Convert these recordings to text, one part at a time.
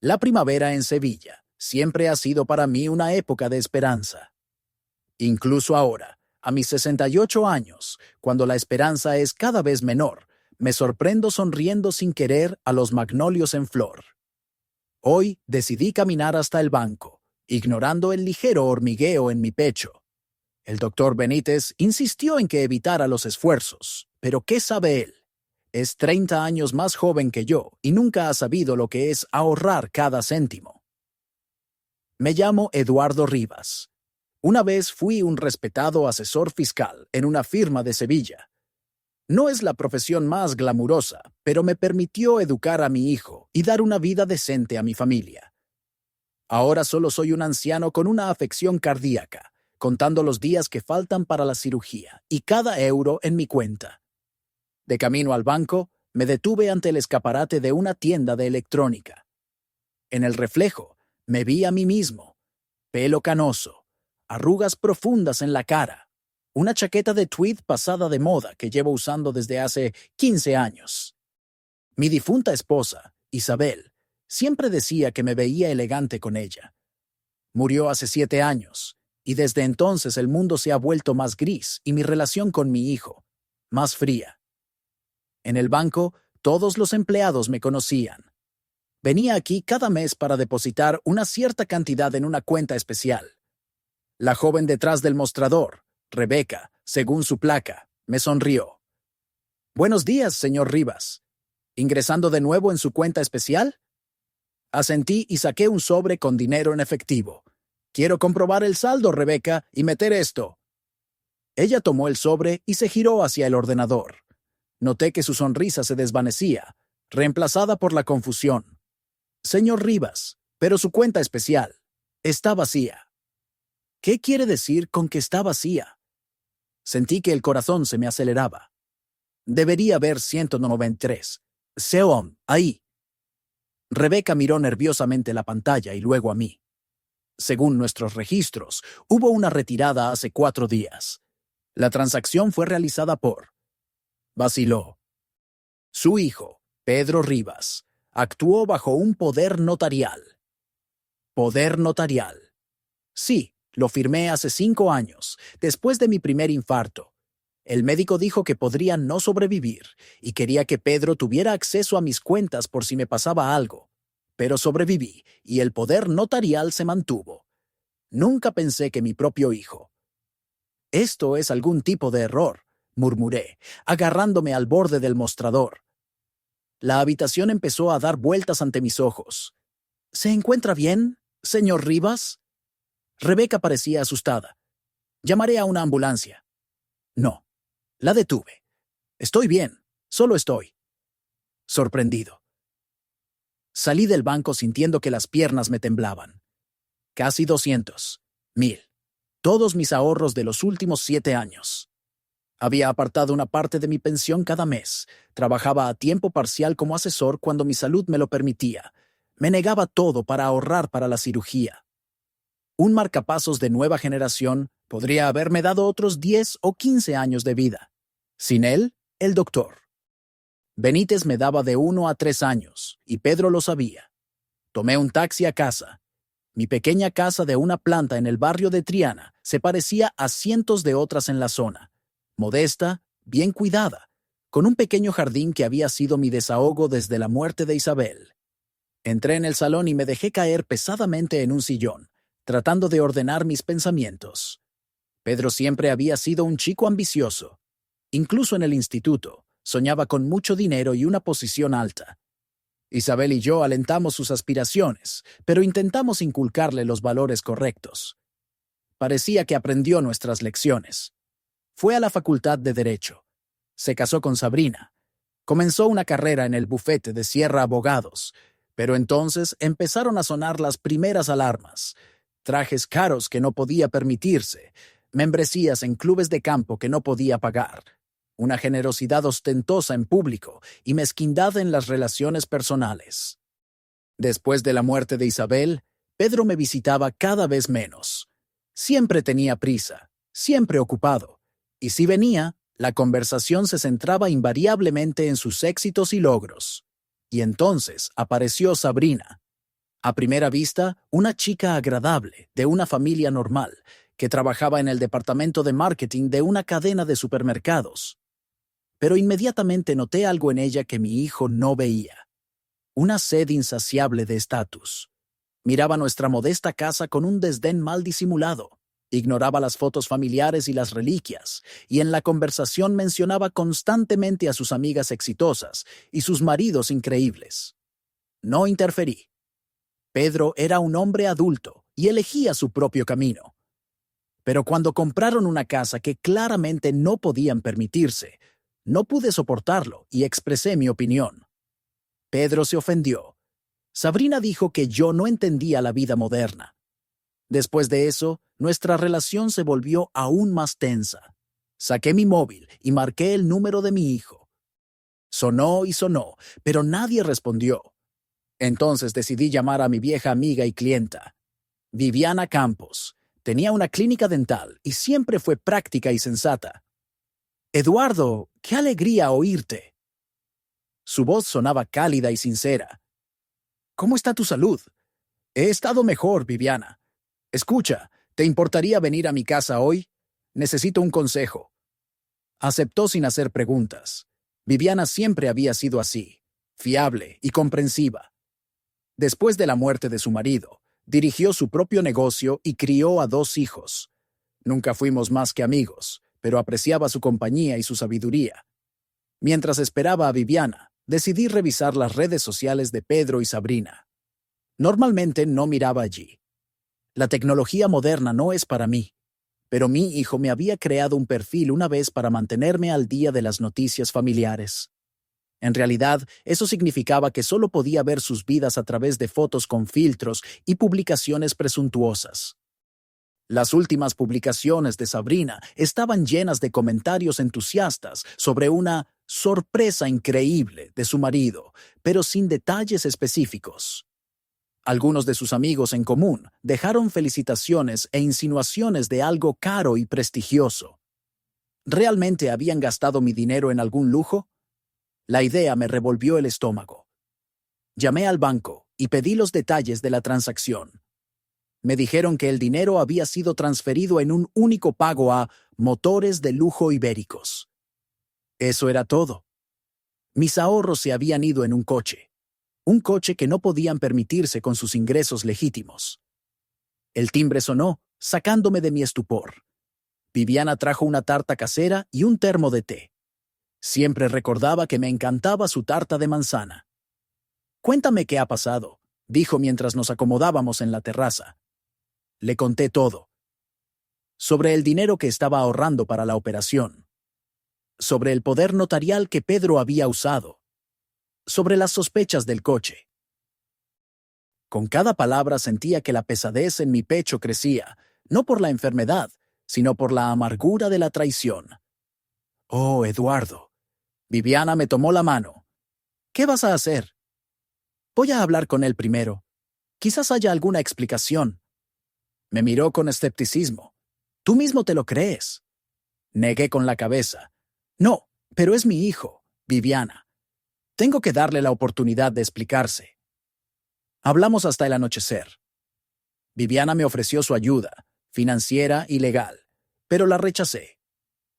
La primavera en Sevilla siempre ha sido para mí una época de esperanza. Incluso ahora, a mis 68 años, cuando la esperanza es cada vez menor, me sorprendo sonriendo sin querer a los magnolios en flor. Hoy decidí caminar hasta el banco, ignorando el ligero hormigueo en mi pecho. El doctor Benítez insistió en que evitara los esfuerzos, pero ¿qué sabe él? Es 30 años más joven que yo y nunca ha sabido lo que es ahorrar cada céntimo. Me llamo Eduardo Rivas. Una vez fui un respetado asesor fiscal en una firma de Sevilla. No es la profesión más glamurosa, pero me permitió educar a mi hijo y dar una vida decente a mi familia. Ahora solo soy un anciano con una afección cardíaca, contando los días que faltan para la cirugía y cada euro en mi cuenta. De camino al banco, me detuve ante el escaparate de una tienda de electrónica. En el reflejo, me vi a mí mismo, pelo canoso, arrugas profundas en la cara, una chaqueta de tweed pasada de moda que llevo usando desde hace 15 años. Mi difunta esposa, Isabel, siempre decía que me veía elegante con ella. Murió hace 7 años, y desde entonces el mundo se ha vuelto más gris y mi relación con mi hijo, más fría. En el banco, todos los empleados me conocían. Venía aquí cada mes para depositar una cierta cantidad en una cuenta especial. La joven detrás del mostrador, Rebeca, según su placa, me sonrió. «Buenos días, señor Rivas. ¿Ingresando de nuevo en su cuenta especial?» Asentí y saqué un sobre con dinero en efectivo. «Quiero comprobar el saldo, Rebeca, y meter esto». Ella tomó el sobre y se giró hacia el ordenador. Noté que su sonrisa se desvanecía, reemplazada por la confusión. «Señor Rivas, pero su cuenta especial está vacía». ¿Qué quiere decir con que está vacía? Sentí que el corazón se me aceleraba. Debería haber 193. Seom, ahí. Rebeca miró nerviosamente la pantalla y luego a mí. Según nuestros registros, hubo una retirada hace 4 días. La transacción fue realizada por... Vaciló. Su hijo, Pedro Rivas, actuó bajo un poder notarial. Poder notarial. Sí, lo firmé hace 5 años, después de mi primer infarto. El médico dijo que podría no sobrevivir y quería que Pedro tuviera acceso a mis cuentas por si me pasaba algo. Pero sobreviví y el poder notarial se mantuvo. Nunca pensé que mi propio hijo. «Esto es algún tipo de error», murmuré, agarrándome al borde del mostrador. La habitación empezó a dar vueltas ante mis ojos. «¿Se encuentra bien, señor Rivas?» Rebeca parecía asustada. «Llamaré a una ambulancia». No. La detuve. «Estoy bien. Solo estoy». Sorprendido. Salí del banco sintiendo que las piernas me temblaban. Casi 200. 1000. Todos mis ahorros de los últimos 7 años. Había apartado una parte de mi pensión cada mes. Trabajaba a tiempo parcial como asesor cuando mi salud me lo permitía. Me negaba todo para ahorrar para la cirugía. Un marcapasos de nueva generación podría haberme dado otros 10 o 15 años de vida. Sin él, el doctor. Benítez me daba de 1 a 3 años, y Pedro lo sabía. Tomé un taxi a casa. Mi pequeña casa de una planta en el barrio de Triana se parecía a cientos de otras en la zona. Modesta, bien cuidada, con un pequeño jardín que había sido mi desahogo desde la muerte de Isabel. Entré en el salón y me dejé caer pesadamente en un sillón, tratando de ordenar mis pensamientos. Pedro siempre había sido un chico ambicioso. Incluso en el instituto, soñaba con mucho dinero y una posición alta. Isabel y yo alentamos sus aspiraciones, pero intentamos inculcarle los valores correctos. Parecía que aprendió nuestras lecciones. Fue a la Facultad de Derecho. Se casó con Sabrina. Comenzó una carrera en el bufete de Sierra Abogados, pero entonces empezaron a sonar las primeras alarmas. Trajes caros que no podía permitirse, membresías en clubes de campo que no podía pagar, una generosidad ostentosa en público y mezquindad en las relaciones personales. Después de la muerte de Isabel, Pedro me visitaba cada vez menos. Siempre tenía prisa, siempre ocupado, y si venía, la conversación se centraba invariablemente en sus éxitos y logros. Y entonces apareció Sabrina. A primera vista, una chica agradable, de una familia normal, que trabajaba en el departamento de marketing de una cadena de supermercados. Pero inmediatamente noté algo en ella que mi hijo no veía. Una sed insaciable de estatus. Miraba nuestra modesta casa con un desdén mal disimulado. Ignoraba las fotos familiares y las reliquias, y en la conversación mencionaba constantemente a sus amigas exitosas y sus maridos increíbles. No interferí. Pedro era un hombre adulto y elegía su propio camino. Pero cuando compraron una casa que claramente no podían permitirse, no pude soportarlo y expresé mi opinión. Pedro se ofendió. Sabrina dijo que yo no entendía la vida moderna. Después de eso, nuestra relación se volvió aún más tensa. Saqué mi móvil y marqué el número de mi hijo. Sonó y sonó, pero nadie respondió. Entonces decidí llamar a mi vieja amiga y clienta, Viviana Campos. Tenía una clínica dental y siempre fue práctica y sensata. Eduardo, qué alegría oírte. Su voz sonaba cálida y sincera. ¿Cómo está tu salud? He estado mejor, Viviana. Escucha, ¿te importaría venir a mi casa hoy? Necesito un consejo. Aceptó sin hacer preguntas. Viviana siempre había sido así, fiable y comprensiva. Después de la muerte de su marido, dirigió su propio negocio y crió a 2 hijos. Nunca fuimos más que amigos, pero apreciaba su compañía y su sabiduría. Mientras esperaba a Viviana, decidí revisar las redes sociales de Pedro y Sabrina. Normalmente no miraba allí. La tecnología moderna no es para mí, pero mi hijo me había creado un perfil una vez para mantenerme al día de las noticias familiares. En realidad, eso significaba que solo podía ver sus vidas a través de fotos con filtros y publicaciones presuntuosas. Las últimas publicaciones de Sabrina estaban llenas de comentarios entusiastas sobre una sorpresa increíble de su marido, pero sin detalles específicos. Algunos de sus amigos en común dejaron felicitaciones e insinuaciones de algo caro y prestigioso. ¿Realmente habían gastado mi dinero en algún lujo? La idea me revolvió el estómago. Llamé al banco y pedí los detalles de la transacción. Me dijeron que el dinero había sido transferido en un único pago a Motores de Lujo Ibéricos. Eso era todo. Mis ahorros se habían ido en un coche que no podían permitirse con sus ingresos legítimos. El timbre sonó, sacándome de mi estupor. Viviana trajo una tarta casera y un termo de té. Siempre recordaba que me encantaba su tarta de manzana. «Cuéntame qué ha pasado», dijo mientras nos acomodábamos en la terraza. Le conté todo. Sobre el dinero que estaba ahorrando para la operación. Sobre el poder notarial que Pedro había usado. Sobre las sospechas del coche. Con cada palabra sentía que la pesadez en mi pecho crecía, no por la enfermedad, sino por la amargura de la traición. «Oh, Eduardo». Viviana me tomó la mano. «¿Qué vas a hacer?» «Voy a hablar con él primero. Quizás haya alguna explicación». Me miró con escepticismo. «¿Tú mismo te lo crees?» Negué con la cabeza. «No, pero es mi hijo, Viviana. Tengo que darle la oportunidad de explicarse». Hablamos hasta el anochecer. Viviana me ofreció su ayuda, financiera y legal, pero la rechacé.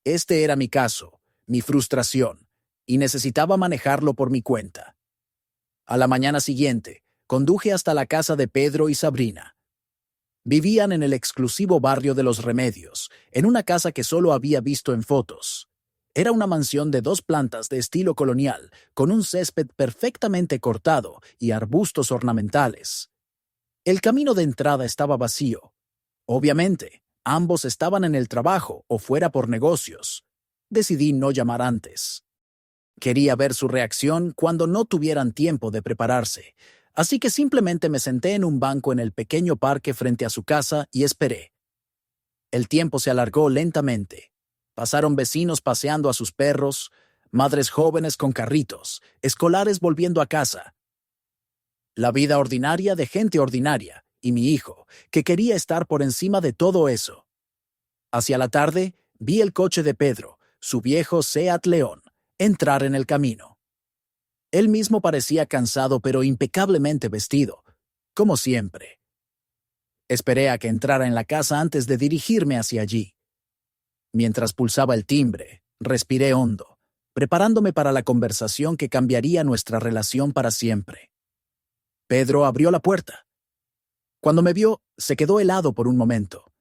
Este era mi caso, mi frustración, y necesitaba manejarlo por mi cuenta. A la mañana siguiente, conduje hasta la casa de Pedro y Sabrina. Vivían en el exclusivo barrio de Los Remedios, en una casa que solo había visto en fotos. Era una mansión de 2 plantas de estilo colonial, con un césped perfectamente cortado y arbustos ornamentales. El camino de entrada estaba vacío. Obviamente, ambos estaban en el trabajo o fuera por negocios. Decidí no llamar antes. Quería ver su reacción cuando no tuvieran tiempo de prepararse, así que simplemente me senté en un banco en el pequeño parque frente a su casa y esperé. El tiempo se alargó lentamente. Pasaron vecinos paseando a sus perros, madres jóvenes con carritos, escolares volviendo a casa. La vida ordinaria de gente ordinaria, y mi hijo, que quería estar por encima de todo eso. Hacia la tarde, vi el coche de Pedro, su viejo Seat León, entrar en el camino. Él mismo parecía cansado pero impecablemente vestido. como siempre. Esperé a que entrara en la casa antes de dirigirme hacia allí. Mientras pulsaba el timbre, respiré hondo, preparándome para la conversación que cambiaría nuestra relación para siempre. Pedro abrió la puerta. Cuando me vio, se quedó helado por un momento.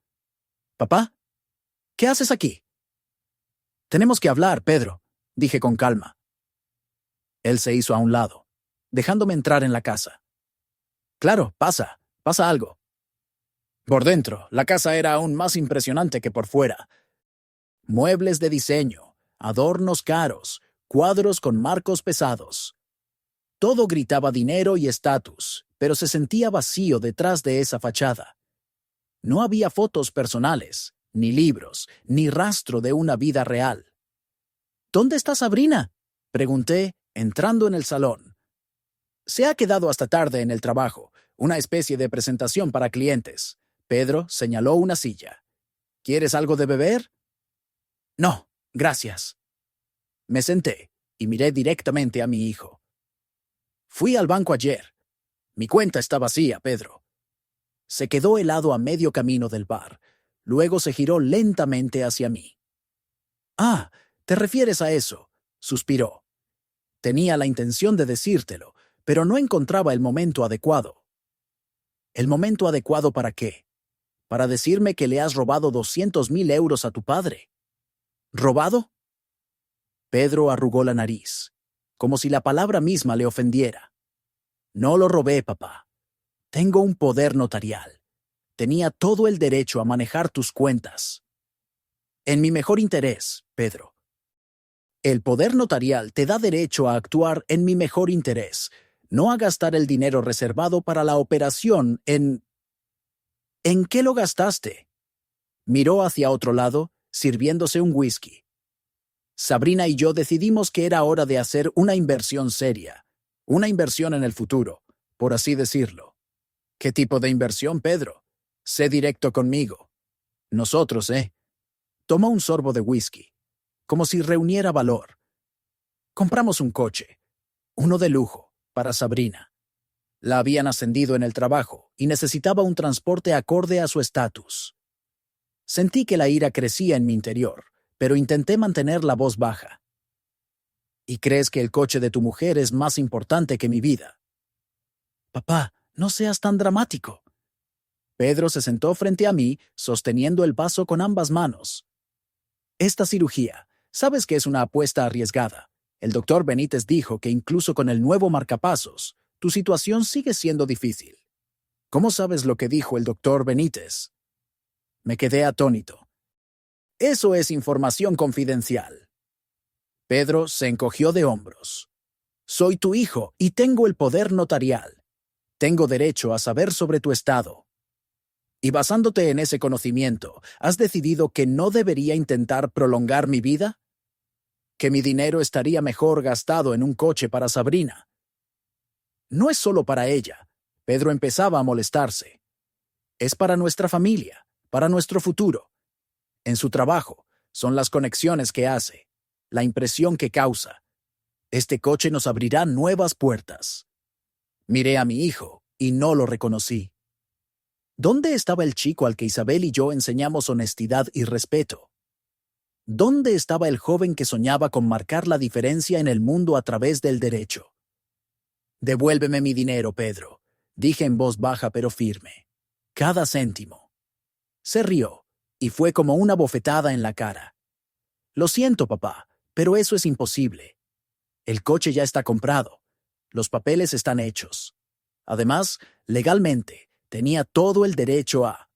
«¿Papá? ¿Qué haces aquí?» «Tenemos que hablar, Pedro», dije con calma. Él se hizo a un lado, dejándome entrar en la casa. «Claro, pasa algo». Por dentro, la casa era aún más impresionante que por fuera. Muebles de diseño, adornos caros, cuadros con marcos pesados. Todo gritaba dinero y estatus, pero se sentía vacío detrás de esa fachada. No había fotos personales, ni libros, ni rastro de una vida real. «¿Dónde está Sabrina?», pregunté, entrando en el salón. «Se ha quedado hasta tarde en el trabajo, una especie de presentación para clientes». Pedro señaló una silla. «¿Quieres algo de beber?» «No, gracias». Me senté y miré directamente a mi hijo. «Fui al banco ayer. Mi cuenta está vacía, Pedro». Se quedó helado a medio camino del bar. Luego se giró lentamente hacia mí. «Ah, ¿te refieres a eso?», suspiró. Tenía la intención de decírtelo, pero no encontraba el momento adecuado. ¿El momento adecuado para qué? ¿Para decirme que le has robado 200.000 euros a tu padre? ¿Robado? Pedro arrugó la nariz, como si la palabra misma le ofendiera. No lo robé, papá. Tengo un poder notarial. Tenía todo el derecho a manejar tus cuentas. En mi mejor interés, Pedro. El poder notarial te da derecho a actuar en mi mejor interés, no a gastar el dinero reservado para la operación en... ¿En qué lo gastaste? Miró hacia otro lado, sirviéndose un whisky. Sabrina y yo decidimos que era hora de hacer una inversión seria, una inversión en el futuro, por así decirlo. ¿Qué tipo de inversión, Pedro? Sé directo conmigo. Nosotros, Tomó un sorbo de whisky, como si reuniera valor. Compramos un coche, uno de lujo, para Sabrina. La habían ascendido en el trabajo y necesitaba un transporte acorde a su estatus. Sentí que la ira crecía en mi interior, pero intenté mantener la voz baja. ¿Y crees que el coche de tu mujer es más importante que mi vida? Papá, no seas tan dramático. Pedro se sentó frente a mí, sosteniendo el vaso con ambas manos. Esta cirugía, sabes que es una apuesta arriesgada. El doctor Benítez dijo que incluso con el nuevo marcapasos, tu situación sigue siendo difícil. ¿Cómo sabes lo que dijo el doctor Benítez? Me quedé atónito. Eso es información confidencial. Pedro se encogió de hombros. Soy tu hijo y tengo el poder notarial. Tengo derecho a saber sobre tu estado. Y basándote en ese conocimiento, ¿has decidido que no debería intentar prolongar mi vida? ¿Que mi dinero estaría mejor gastado en un coche para Sabrina? No es solo para ella. Pedro empezaba a molestarse. Es para nuestra familia, para nuestro futuro. En su trabajo, son las conexiones que hace, la impresión que causa. Este coche nos abrirá nuevas puertas. Miré a mi hijo y no lo reconocí. ¿Dónde estaba el chico al que Isabel y yo enseñamos honestidad y respeto? ¿Dónde estaba el joven que soñaba con marcar la diferencia en el mundo a través del derecho? Devuélveme mi dinero, Pedro, dije en voz baja pero firme. Cada céntimo. Se rió, y fue como una bofetada en la cara. Lo siento, papá, pero eso es imposible. El coche ya está comprado. Los papeles están hechos. Además, legalmente, tenía todo el derecho a...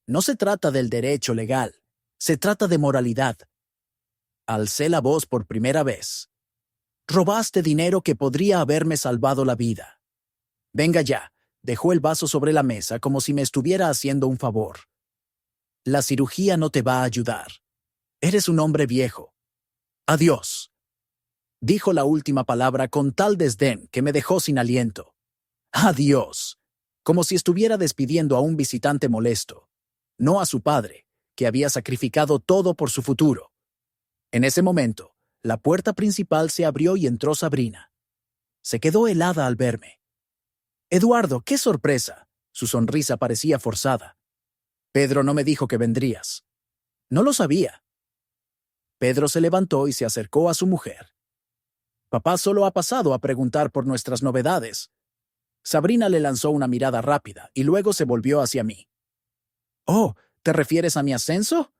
No se trata del derecho legal, se trata de moralidad. Alcé la voz por primera vez. Robaste dinero que podría haberme salvado la vida. Venga ya, dejó el vaso sobre la mesa como si me estuviera haciendo un favor. La cirugía no te va a ayudar. Eres un hombre viejo. Adiós. Dijo la última palabra con tal desdén que me dejó sin aliento. Adiós. Como si estuviera despidiendo a un visitante molesto, no a su padre, que había sacrificado todo por su futuro. En ese momento, la puerta principal se abrió y entró Sabrina. Se quedó helada al verme. Eduardo, qué sorpresa. Su sonrisa parecía forzada. Pedro no me dijo que vendrías. No lo sabía. Pedro se levantó y se acercó a su mujer. Papá solo ha pasado a preguntar por nuestras novedades. Sabrina le lanzó una mirada rápida y luego se volvió hacia mí. Oh, ¿te refieres a mi ascenso?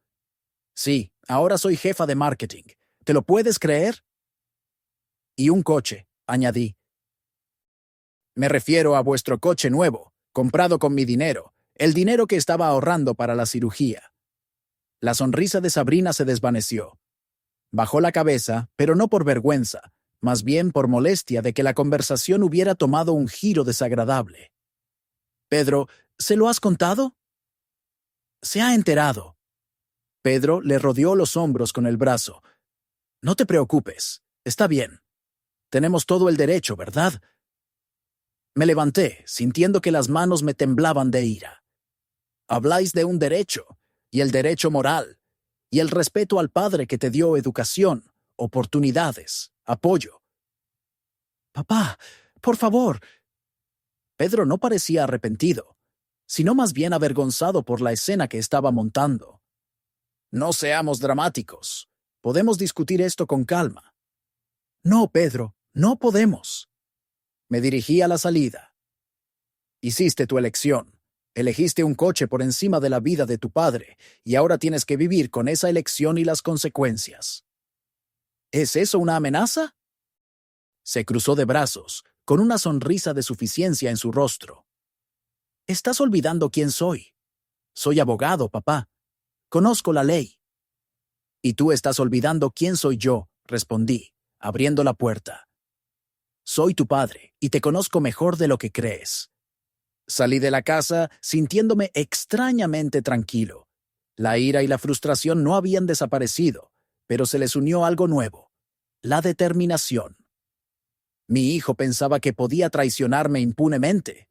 Sí, ahora soy jefa de marketing. ¿Te lo puedes creer? Y un coche, añadí. Me refiero a vuestro coche nuevo, comprado con mi dinero, el dinero que estaba ahorrando para la cirugía. La sonrisa de Sabrina se desvaneció. Bajó la cabeza, pero no por vergüenza, más bien por molestia de que la conversación hubiera tomado un giro desagradable. Pedro, ¿se lo has contado? Se ha enterado. Pedro le rodeó los hombros con el brazo. No te preocupes, está bien. Tenemos todo el derecho, ¿verdad? Me levanté, sintiendo que las manos me temblaban de ira. Habláis de un derecho, y el derecho moral, y el respeto al padre que te dio educación, oportunidades, apoyo. Papá, por favor. Pedro no parecía arrepentido, sino más bien avergonzado por la escena que estaba montando. No seamos dramáticos. Podemos discutir esto con calma. No, Pedro, no podemos. Me dirigí a la salida. Hiciste tu elección. Elegiste un coche por encima de la vida de tu padre, y ahora tienes que vivir con esa elección y las consecuencias. ¿Es eso una amenaza? Se cruzó de brazos, con una sonrisa de suficiencia en su rostro. Estás olvidando quién soy. Soy abogado, papá. Conozco la ley. Y tú estás olvidando quién soy yo, respondí, abriendo la puerta. Soy tu padre, y te conozco mejor de lo que crees. Salí de la casa sintiéndome extrañamente tranquilo. La ira y la frustración no habían desaparecido, pero se les unió algo nuevo: la determinación. Mi hijo pensaba que podía traicionarme impunemente.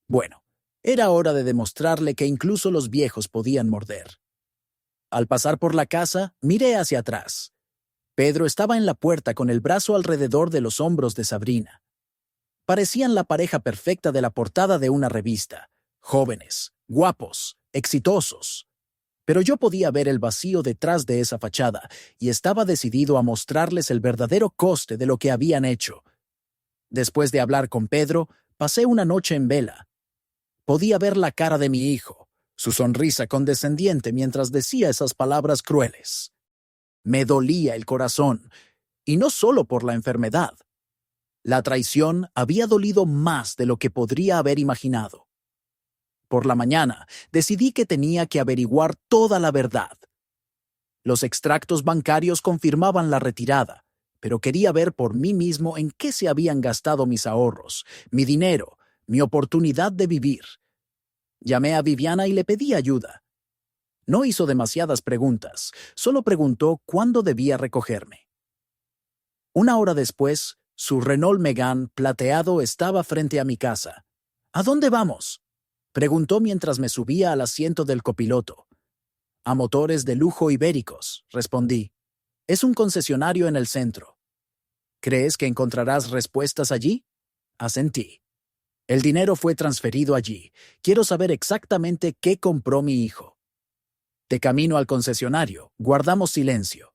Bueno, era hora de demostrarle que incluso los viejos podían morder. Al pasar por la casa, miré hacia atrás. Pedro estaba en la puerta con el brazo alrededor de los hombros de Sabrina. Parecían la pareja perfecta de la portada de una revista. Jóvenes, guapos, exitosos. Pero yo podía ver el vacío detrás de esa fachada y estaba decidido a mostrarles el verdadero coste de lo que habían hecho. Después de hablar con Pedro, pasé una noche en vela. Podía ver la cara de mi hijo, su sonrisa condescendiente mientras decía esas palabras crueles. Me dolía el corazón, y no solo por la enfermedad. La traición había dolido más de lo que podría haber imaginado. Por la mañana, decidí que tenía que averiguar toda la verdad. Los extractos bancarios confirmaban la retirada, pero quería ver por mí mismo en qué se habían gastado mis ahorros, mi dinero, mi oportunidad de vivir. Llamé a Viviana y le pedí ayuda. No hizo demasiadas preguntas, solo preguntó cuándo debía recogerme. Una hora después, su Renault Megane plateado estaba frente a mi casa. ¿A dónde vamos?, preguntó mientras me subía al asiento del copiloto. A Motores de Lujo Ibéricos, respondí. Es un concesionario en el centro. ¿Crees que encontrarás respuestas allí? Asentí. El dinero fue transferido allí. Quiero saber exactamente qué compró mi hijo. De camino al concesionario, guardamos silencio.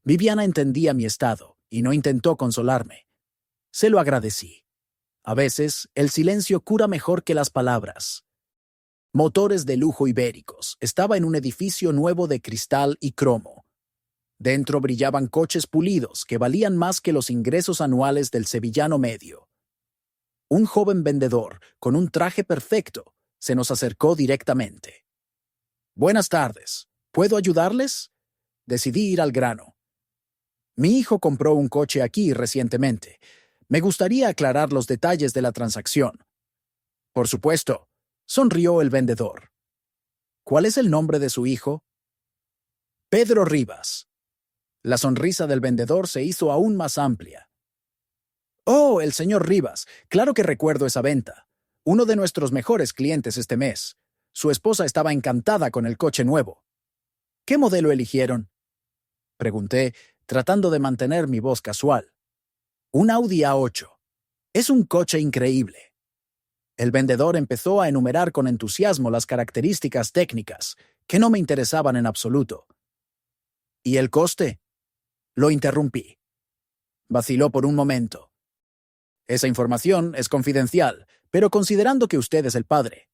Viviana entendía mi estado y no intentó consolarme. Se lo agradecí. A veces, el silencio cura mejor que las palabras. Motores de Lujo Ibéricos estaba en un edificio nuevo de cristal y cromo. Dentro brillaban coches pulidos que valían más que los ingresos anuales del sevillano medio. Un joven vendedor, con un traje perfecto, se nos acercó directamente. Buenas tardes. ¿Puedo ayudarles? Decidí ir al grano. Mi hijo compró un coche aquí recientemente. Me gustaría aclarar los detalles de la transacción. Por supuesto, sonrió el vendedor. ¿Cuál es el nombre de su hijo? Pedro Rivas. La sonrisa del vendedor se hizo aún más amplia. Oh, el señor Rivas. Claro que recuerdo esa venta. Uno de nuestros mejores clientes este mes. Su esposa estaba encantada con el coche nuevo. ¿Qué modelo eligieron?, pregunté, tratando de mantener mi voz casual. Un Audi A8. Es un coche increíble. El vendedor empezó a enumerar con entusiasmo las características técnicas, que no me interesaban en absoluto. ¿Y el coste? Lo interrumpí. Vaciló por un momento. Esa información es confidencial, pero considerando que usted es el padre.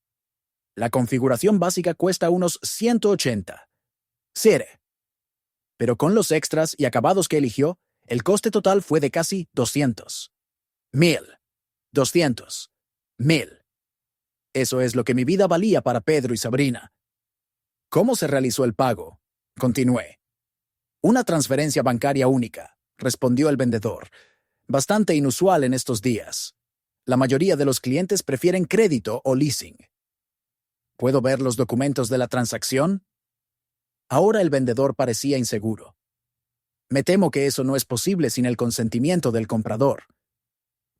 La configuración básica cuesta unos 180. Sire. Pero con los extras y acabados que eligió, el coste total fue de casi 200. 1000. 200. 1000. Eso es lo que mi vida valía para Pedro y Sabrina. ¿Cómo se realizó el pago? Continué. Una transferencia bancaria única, respondió el vendedor. Bastante inusual en estos días. La mayoría de los clientes prefieren crédito o leasing. ¿Puedo ver los documentos de la transacción? Ahora el vendedor parecía inseguro. Me temo que eso no es posible sin el consentimiento del comprador.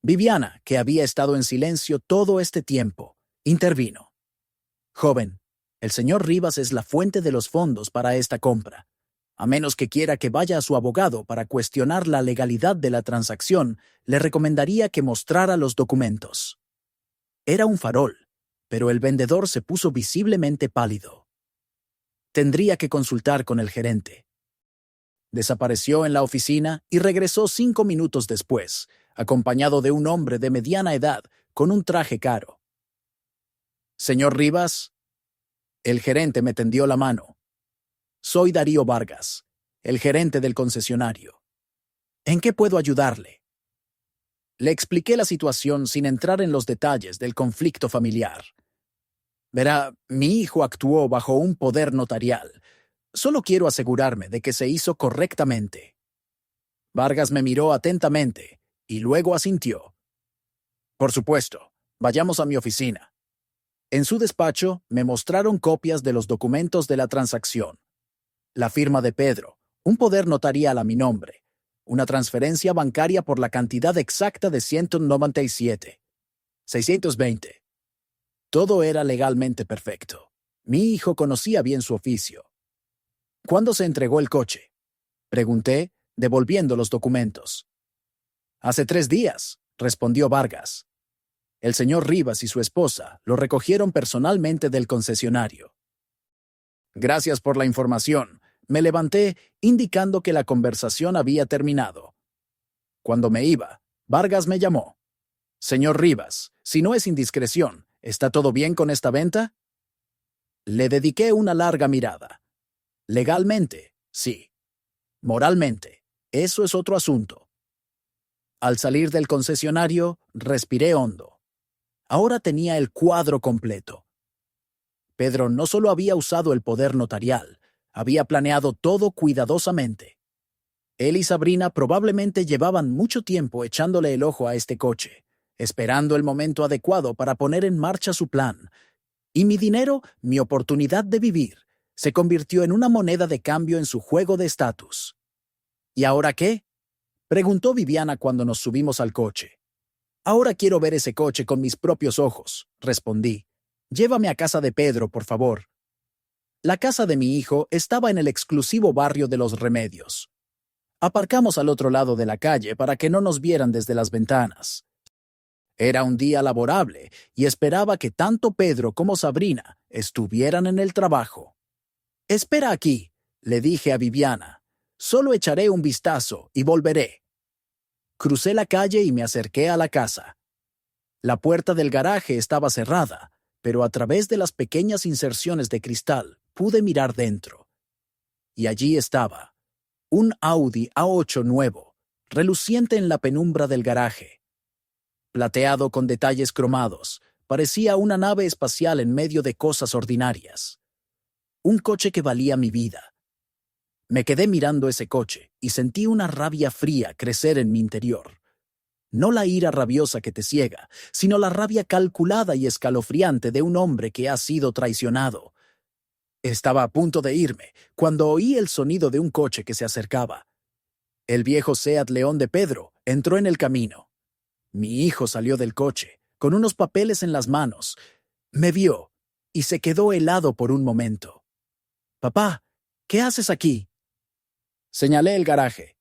Viviana, que había estado en silencio todo este tiempo, intervino. Joven, el señor Rivas es la fuente de los fondos para esta compra. A menos que quiera que vaya a su abogado para cuestionar la legalidad de la transacción, le recomendaría que mostrara los documentos. Era un farol, pero el vendedor se puso visiblemente pálido. Tendría que consultar con el gerente. Desapareció en la oficina y regresó 5 minutos después, acompañado de un hombre de mediana edad con un traje caro. «Señor Rivas». El gerente me tendió la mano. «Soy Darío Vargas, el gerente del concesionario. ¿En qué puedo ayudarle?». Le expliqué la situación sin entrar en los detalles del conflicto familiar. Verá, mi hijo actuó bajo un poder notarial. Solo quiero asegurarme de que se hizo correctamente. Vargas me miró atentamente y luego asintió. Por supuesto, vayamos a mi oficina. En su despacho me mostraron copias de los documentos de la transacción. La firma de Pedro, un poder notarial a mi nombre, una transferencia bancaria por la cantidad exacta de 197. 620. Todo era legalmente perfecto. Mi hijo conocía bien su oficio. ¿Cuándo se entregó el coche?, pregunté, devolviendo los documentos. Hace 3 días, respondió Vargas. El señor Rivas y su esposa lo recogieron personalmente del concesionario. Gracias por la información. Me levanté, indicando que la conversación había terminado. Cuando me iba, Vargas me llamó. Señor Rivas, si no es indiscreción, ¿está todo bien con esta venta? Le dediqué una larga mirada. Legalmente, sí. Moralmente, eso es otro asunto. Al salir del concesionario, respiré hondo. Ahora tenía el cuadro completo. Pedro no solo había usado el poder notarial, había planeado todo cuidadosamente. Él y Sabrina probablemente llevaban mucho tiempo echándole el ojo a este coche, esperando el momento adecuado para poner en marcha su plan. Y mi dinero, mi oportunidad de vivir, se convirtió en una moneda de cambio en su juego de estatus. ¿Y ahora qué?, preguntó Viviana cuando nos subimos al coche. Ahora quiero ver ese coche con mis propios ojos, respondí. Llévame a casa de Pedro, por favor. La casa de mi hijo estaba en el exclusivo barrio de Los Remedios. Aparcamos al otro lado de la calle para que no nos vieran desde las ventanas. Era un día laborable y esperaba que tanto Pedro como Sabrina estuvieran en el trabajo. «Espera aquí», le dije a Viviana. «Solo echaré un vistazo y volveré». Crucé la calle y me acerqué a la casa. La puerta del garaje estaba cerrada, pero a través de las pequeñas inserciones de cristal pude mirar dentro. Y allí estaba, un Audi A8 nuevo, reluciente en la penumbra del garaje. Plateado con detalles cromados, parecía una nave espacial en medio de cosas ordinarias. Un coche que valía mi vida. Me quedé mirando ese coche y sentí una rabia fría crecer en mi interior. No la ira rabiosa que te ciega, sino la rabia calculada y escalofriante de un hombre que ha sido traicionado. Estaba a punto de irme, cuando oí el sonido de un coche que se acercaba. El viejo Seat León de Pedro entró en el camino. Mi hijo salió del coche, con unos papeles en las manos. Me vio, y se quedó helado por un momento. «Papá, ¿qué haces aquí?». Señalé el garaje.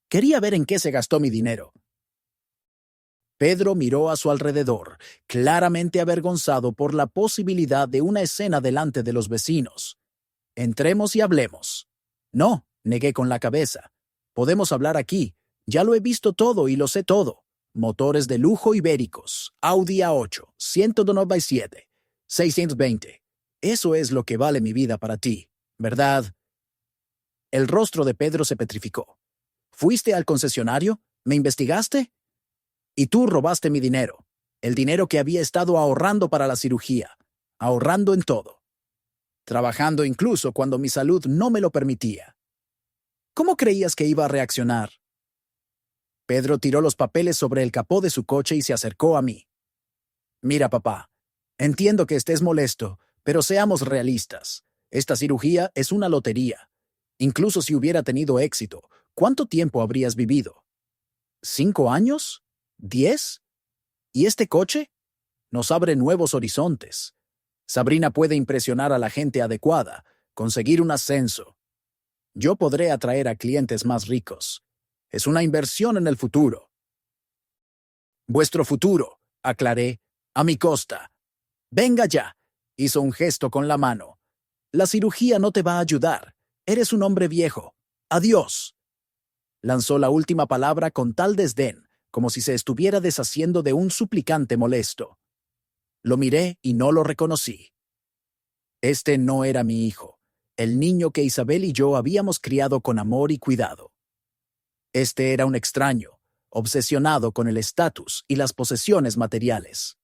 Quería ver en qué se gastó mi dinero. Pedro miró a su alrededor, claramente avergonzado por la posibilidad de una escena delante de los vecinos. Entremos y hablemos. No, negué con la cabeza. Podemos hablar aquí. Ya lo he visto todo y lo sé todo. Motores de lujo ibéricos, Audi A8, 197, 620. Eso es lo que vale mi vida para ti, ¿verdad? El rostro de Pedro se petrificó. ¿Fuiste al concesionario? ¿Me investigaste? Y tú robaste mi dinero, el dinero que había estado ahorrando para la cirugía, ahorrando en todo, trabajando incluso cuando mi salud no me lo permitía. ¿Cómo creías que iba a reaccionar? Pedro tiró los papeles sobre el capó de su coche y se acercó a mí. Mira, papá, entiendo que estés molesto, pero seamos realistas. Esta cirugía es una lotería. Incluso si hubiera tenido éxito, ¿cuánto tiempo habrías vivido? ¿5 años? ¿10? ¿Y este coche? Nos abre nuevos horizontes. Sabrina puede impresionar a la gente adecuada, conseguir un ascenso. Yo podré atraer a clientes más ricos. Es una inversión en el futuro. Vuestro futuro, aclaré, a mi costa. Venga ya, hizo un gesto con la mano. La cirugía no te va a ayudar. Eres un hombre viejo. Adiós. Lanzó la última palabra con tal desdén, como si se estuviera deshaciendo de un suplicante molesto. Lo miré y no lo reconocí. Este no era mi hijo, el niño que Isabel y yo habíamos criado con amor y cuidado. Este era un extraño, obsesionado con el estatus y las posesiones materiales.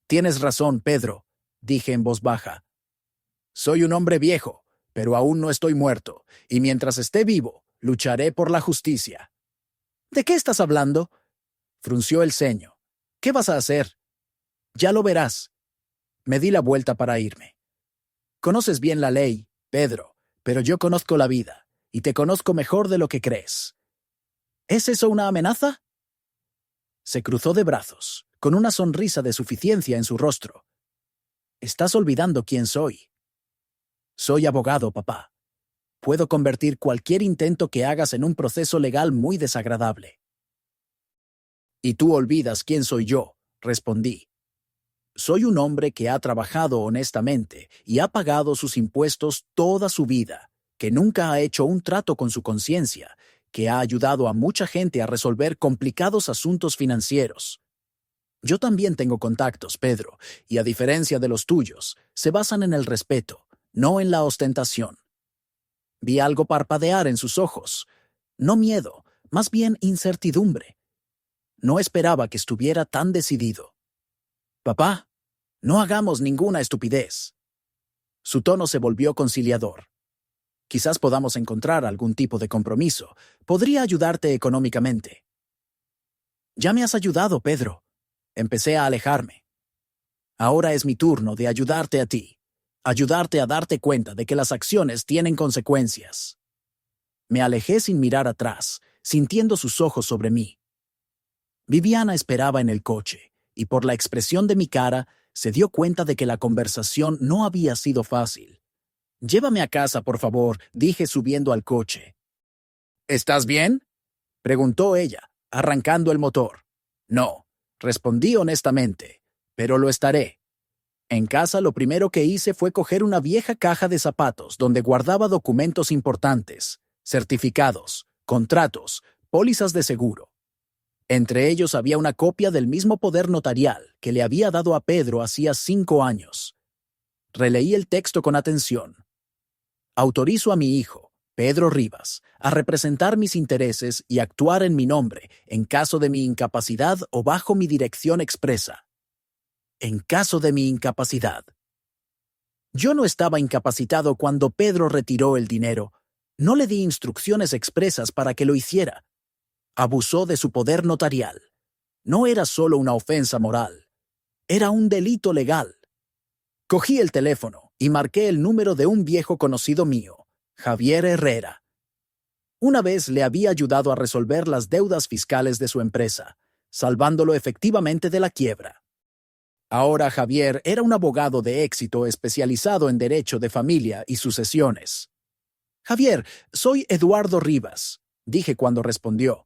Tienes razón, Pedro, dije en voz baja. Soy un hombre viejo, pero aún no estoy muerto, y mientras esté vivo, lucharé por la justicia. ¿De qué estás hablando? Frunció el ceño. ¿Qué vas a hacer? Ya lo verás. Me di la vuelta para irme. Conoces bien la ley, Pedro, pero yo conozco la vida, y te conozco mejor de lo que crees. ¿Es eso una amenaza? Se cruzó de brazos, con una sonrisa de suficiencia en su rostro. Estás olvidando quién soy. Soy abogado, papá. Puedo convertir cualquier intento que hagas en un proceso legal muy desagradable. Y tú olvidas quién soy yo, respondí. Soy un hombre que ha trabajado honestamente y ha pagado sus impuestos toda su vida, que nunca ha hecho un trato con su conciencia, que ha ayudado a mucha gente a resolver complicados asuntos financieros. Yo también tengo contactos, Pedro, y a diferencia de los tuyos, se basan en el respeto, no en la ostentación. Vi algo parpadear en sus ojos. No miedo, más bien incertidumbre. No esperaba que estuviera tan decidido. Papá, no hagamos ninguna estupidez. Su tono se volvió conciliador. Quizás podamos encontrar algún tipo de compromiso. Podría ayudarte económicamente. Ya me has ayudado, Pedro. Empecé a alejarme. Ahora es mi turno de ayudarte a ti. Ayudarte a darte cuenta de que las acciones tienen consecuencias. Me alejé sin mirar atrás, sintiendo sus ojos sobre mí. Viviana esperaba en el coche, y por la expresión de mi cara, se dio cuenta de que la conversación no había sido fácil. Llévame a casa, por favor, dije subiendo al coche. ¿Estás bien? Preguntó ella, arrancando el motor. No, respondí honestamente, pero lo estaré. En casa lo primero que hice fue coger una vieja caja de zapatos donde guardaba documentos importantes, certificados, contratos, pólizas de seguro. Entre ellos había una copia del mismo poder notarial que le había dado a Pedro hacía 5 años. Releí el texto con atención. Autorizo a mi hijo, Pedro Rivas, a representar mis intereses y actuar en mi nombre en caso de mi incapacidad o bajo mi dirección expresa. En caso de mi incapacidad. Yo no estaba incapacitado cuando Pedro retiró el dinero. No le di instrucciones expresas para que lo hiciera. Abusó de su poder notarial. No era solo una ofensa moral. Era un delito legal. Cogí el teléfono y marqué el número de un viejo conocido mío, Javier Herrera. Una vez le había ayudado a resolver las deudas fiscales de su empresa, salvándolo efectivamente de la quiebra. Ahora Javier era un abogado de éxito especializado en derecho de familia y sucesiones. Javier, soy Eduardo Rivas, dije cuando respondió.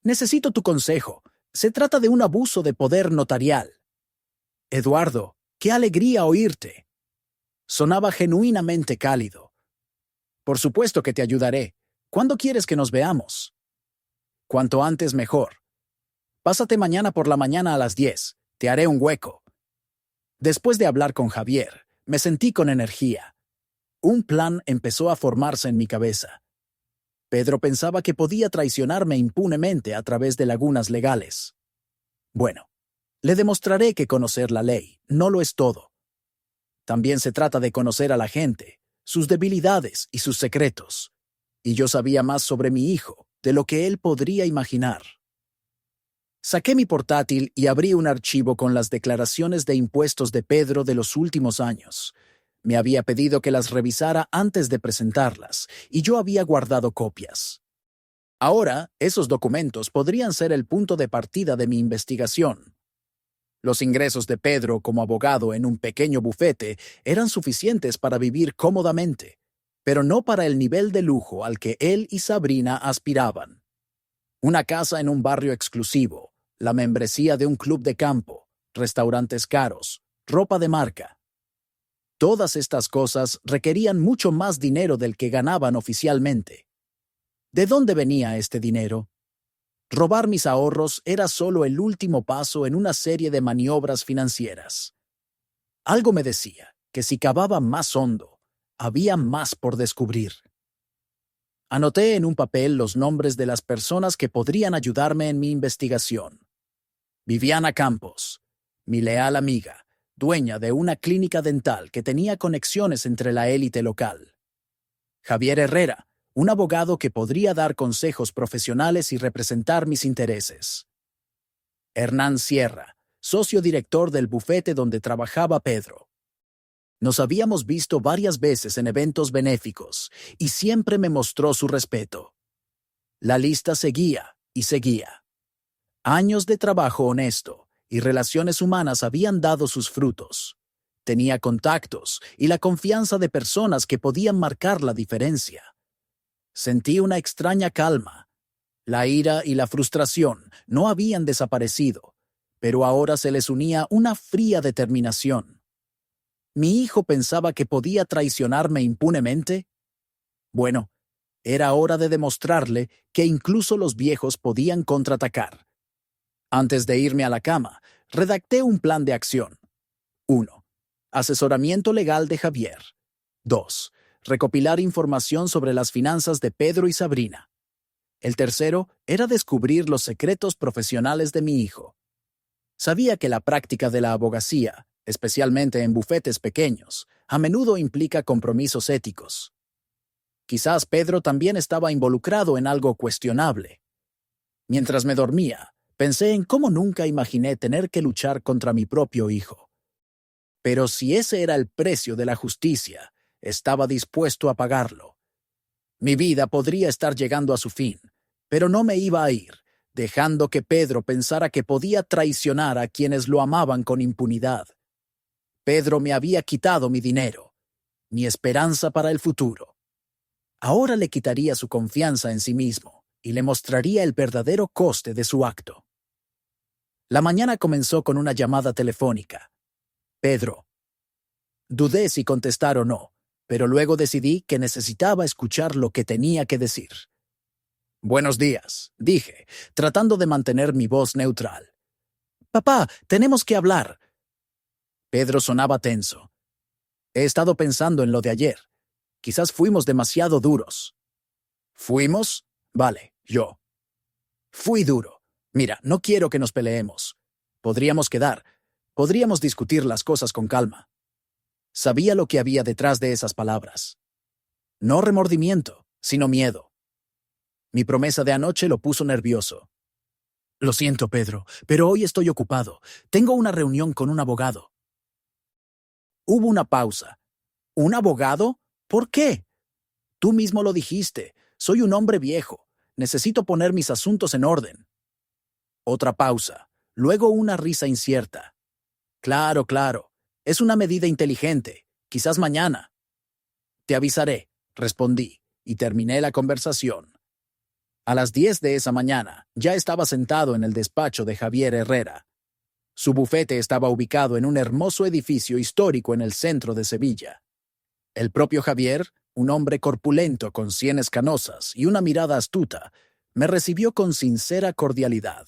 Necesito tu consejo. Se trata de un abuso de poder notarial. Eduardo, qué alegría oírte. Sonaba genuinamente cálido. Por supuesto que te ayudaré. ¿Cuándo quieres que nos veamos? Cuanto antes mejor. Pásate mañana por la mañana a las 10. Te haré un hueco. Después de hablar con Javier, me sentí con energía. Un plan empezó a formarse en mi cabeza. Pedro pensaba que podía traicionarme impunemente a través de lagunas legales. Bueno, le demostraré que conocer la ley no lo es todo. También se trata de conocer a la gente, sus debilidades y sus secretos. Y yo sabía más sobre mi hijo de lo que él podría imaginar. Saqué mi portátil y abrí un archivo con las declaraciones de impuestos de Pedro de los últimos años. Me había pedido que las revisara antes de presentarlas, y yo había guardado copias. Ahora, esos documentos podrían ser el punto de partida de mi investigación. Los ingresos de Pedro como abogado en un pequeño bufete eran suficientes para vivir cómodamente, pero no para el nivel de lujo al que él y Sabrina aspiraban. Una casa en un barrio exclusivo, la membresía de un club de campo, restaurantes caros, ropa de marca. Todas estas cosas requerían mucho más dinero del que ganaban oficialmente. ¿De dónde venía este dinero? Robar mis ahorros era solo el último paso en una serie de maniobras financieras. Algo me decía que si cavaba más hondo, había más por descubrir. Anoté en un papel los nombres de las personas que podrían ayudarme en mi investigación. Viviana Campos, mi leal amiga, dueña de una clínica dental que tenía conexiones entre la élite local. Javier Herrera, un abogado que podría dar consejos profesionales y representar mis intereses. Hernán Sierra, socio director del bufete donde trabajaba Pedro. Nos habíamos visto varias veces en eventos benéficos y siempre me mostró su respeto. La lista seguía y seguía. Años de trabajo honesto y relaciones humanas habían dado sus frutos. Tenía contactos y la confianza de personas que podían marcar la diferencia. Sentí una extraña calma. La ira y la frustración no habían desaparecido, pero ahora se les unía una fría determinación. ¿Mi hijo pensaba que podía traicionarme impunemente? Bueno, era hora de demostrarle que incluso los viejos podían contraatacar. Antes de irme a la cama, redacté un plan de acción. 1. Asesoramiento legal de Javier. 2. Recopilar información sobre las finanzas de Pedro y Sabrina. El tercero era descubrir los secretos profesionales de mi hijo. Sabía que la práctica de la abogacía, especialmente en bufetes pequeños, a menudo implica compromisos éticos. Quizás Pedro también estaba involucrado en algo cuestionable. Mientras me dormía, pensé en cómo nunca imaginé tener que luchar contra mi propio hijo. Pero si ese era el precio de la justicia, estaba dispuesto a pagarlo. Mi vida podría estar llegando a su fin, pero no me iba a ir, dejando que Pedro pensara que podía traicionar a quienes lo amaban con impunidad. Pedro me había quitado mi dinero, mi esperanza para el futuro. Ahora le quitaría su confianza en sí mismo y le mostraría el verdadero coste de su acto. La mañana comenzó con una llamada telefónica. Pedro. Dudé si contestar o no, pero luego decidí que necesitaba escuchar lo que tenía que decir. «Buenos días», dije, tratando de mantener mi voz neutral. «Papá, tenemos que hablar». Pedro sonaba tenso. «He estado pensando en lo de ayer. Quizás fuimos demasiado duros». «¿Fuimos?» «Vale, yo». «Fui duro. Mira, no quiero que nos peleemos. Podríamos quedar. Podríamos discutir las cosas con calma». Sabía lo que había detrás de esas palabras. No remordimiento, sino miedo. Mi promesa de anoche lo puso nervioso. «Lo siento, Pedro, pero hoy estoy ocupado. Tengo una reunión con un abogado». Hubo una pausa. ¿Un abogado? ¿Por qué? Tú mismo lo dijiste. Soy un hombre viejo. Necesito poner mis asuntos en orden. Otra pausa. Luego una risa incierta. Claro, claro. Es una medida inteligente. Quizás mañana. Te avisaré, respondí, y terminé la conversación. A las 10 de esa mañana, ya estaba sentado en el despacho de Javier Herrera. Su bufete estaba ubicado en un hermoso edificio histórico en el centro de Sevilla. El propio Javier, un hombre corpulento con sienes canosas y una mirada astuta, me recibió con sincera cordialidad.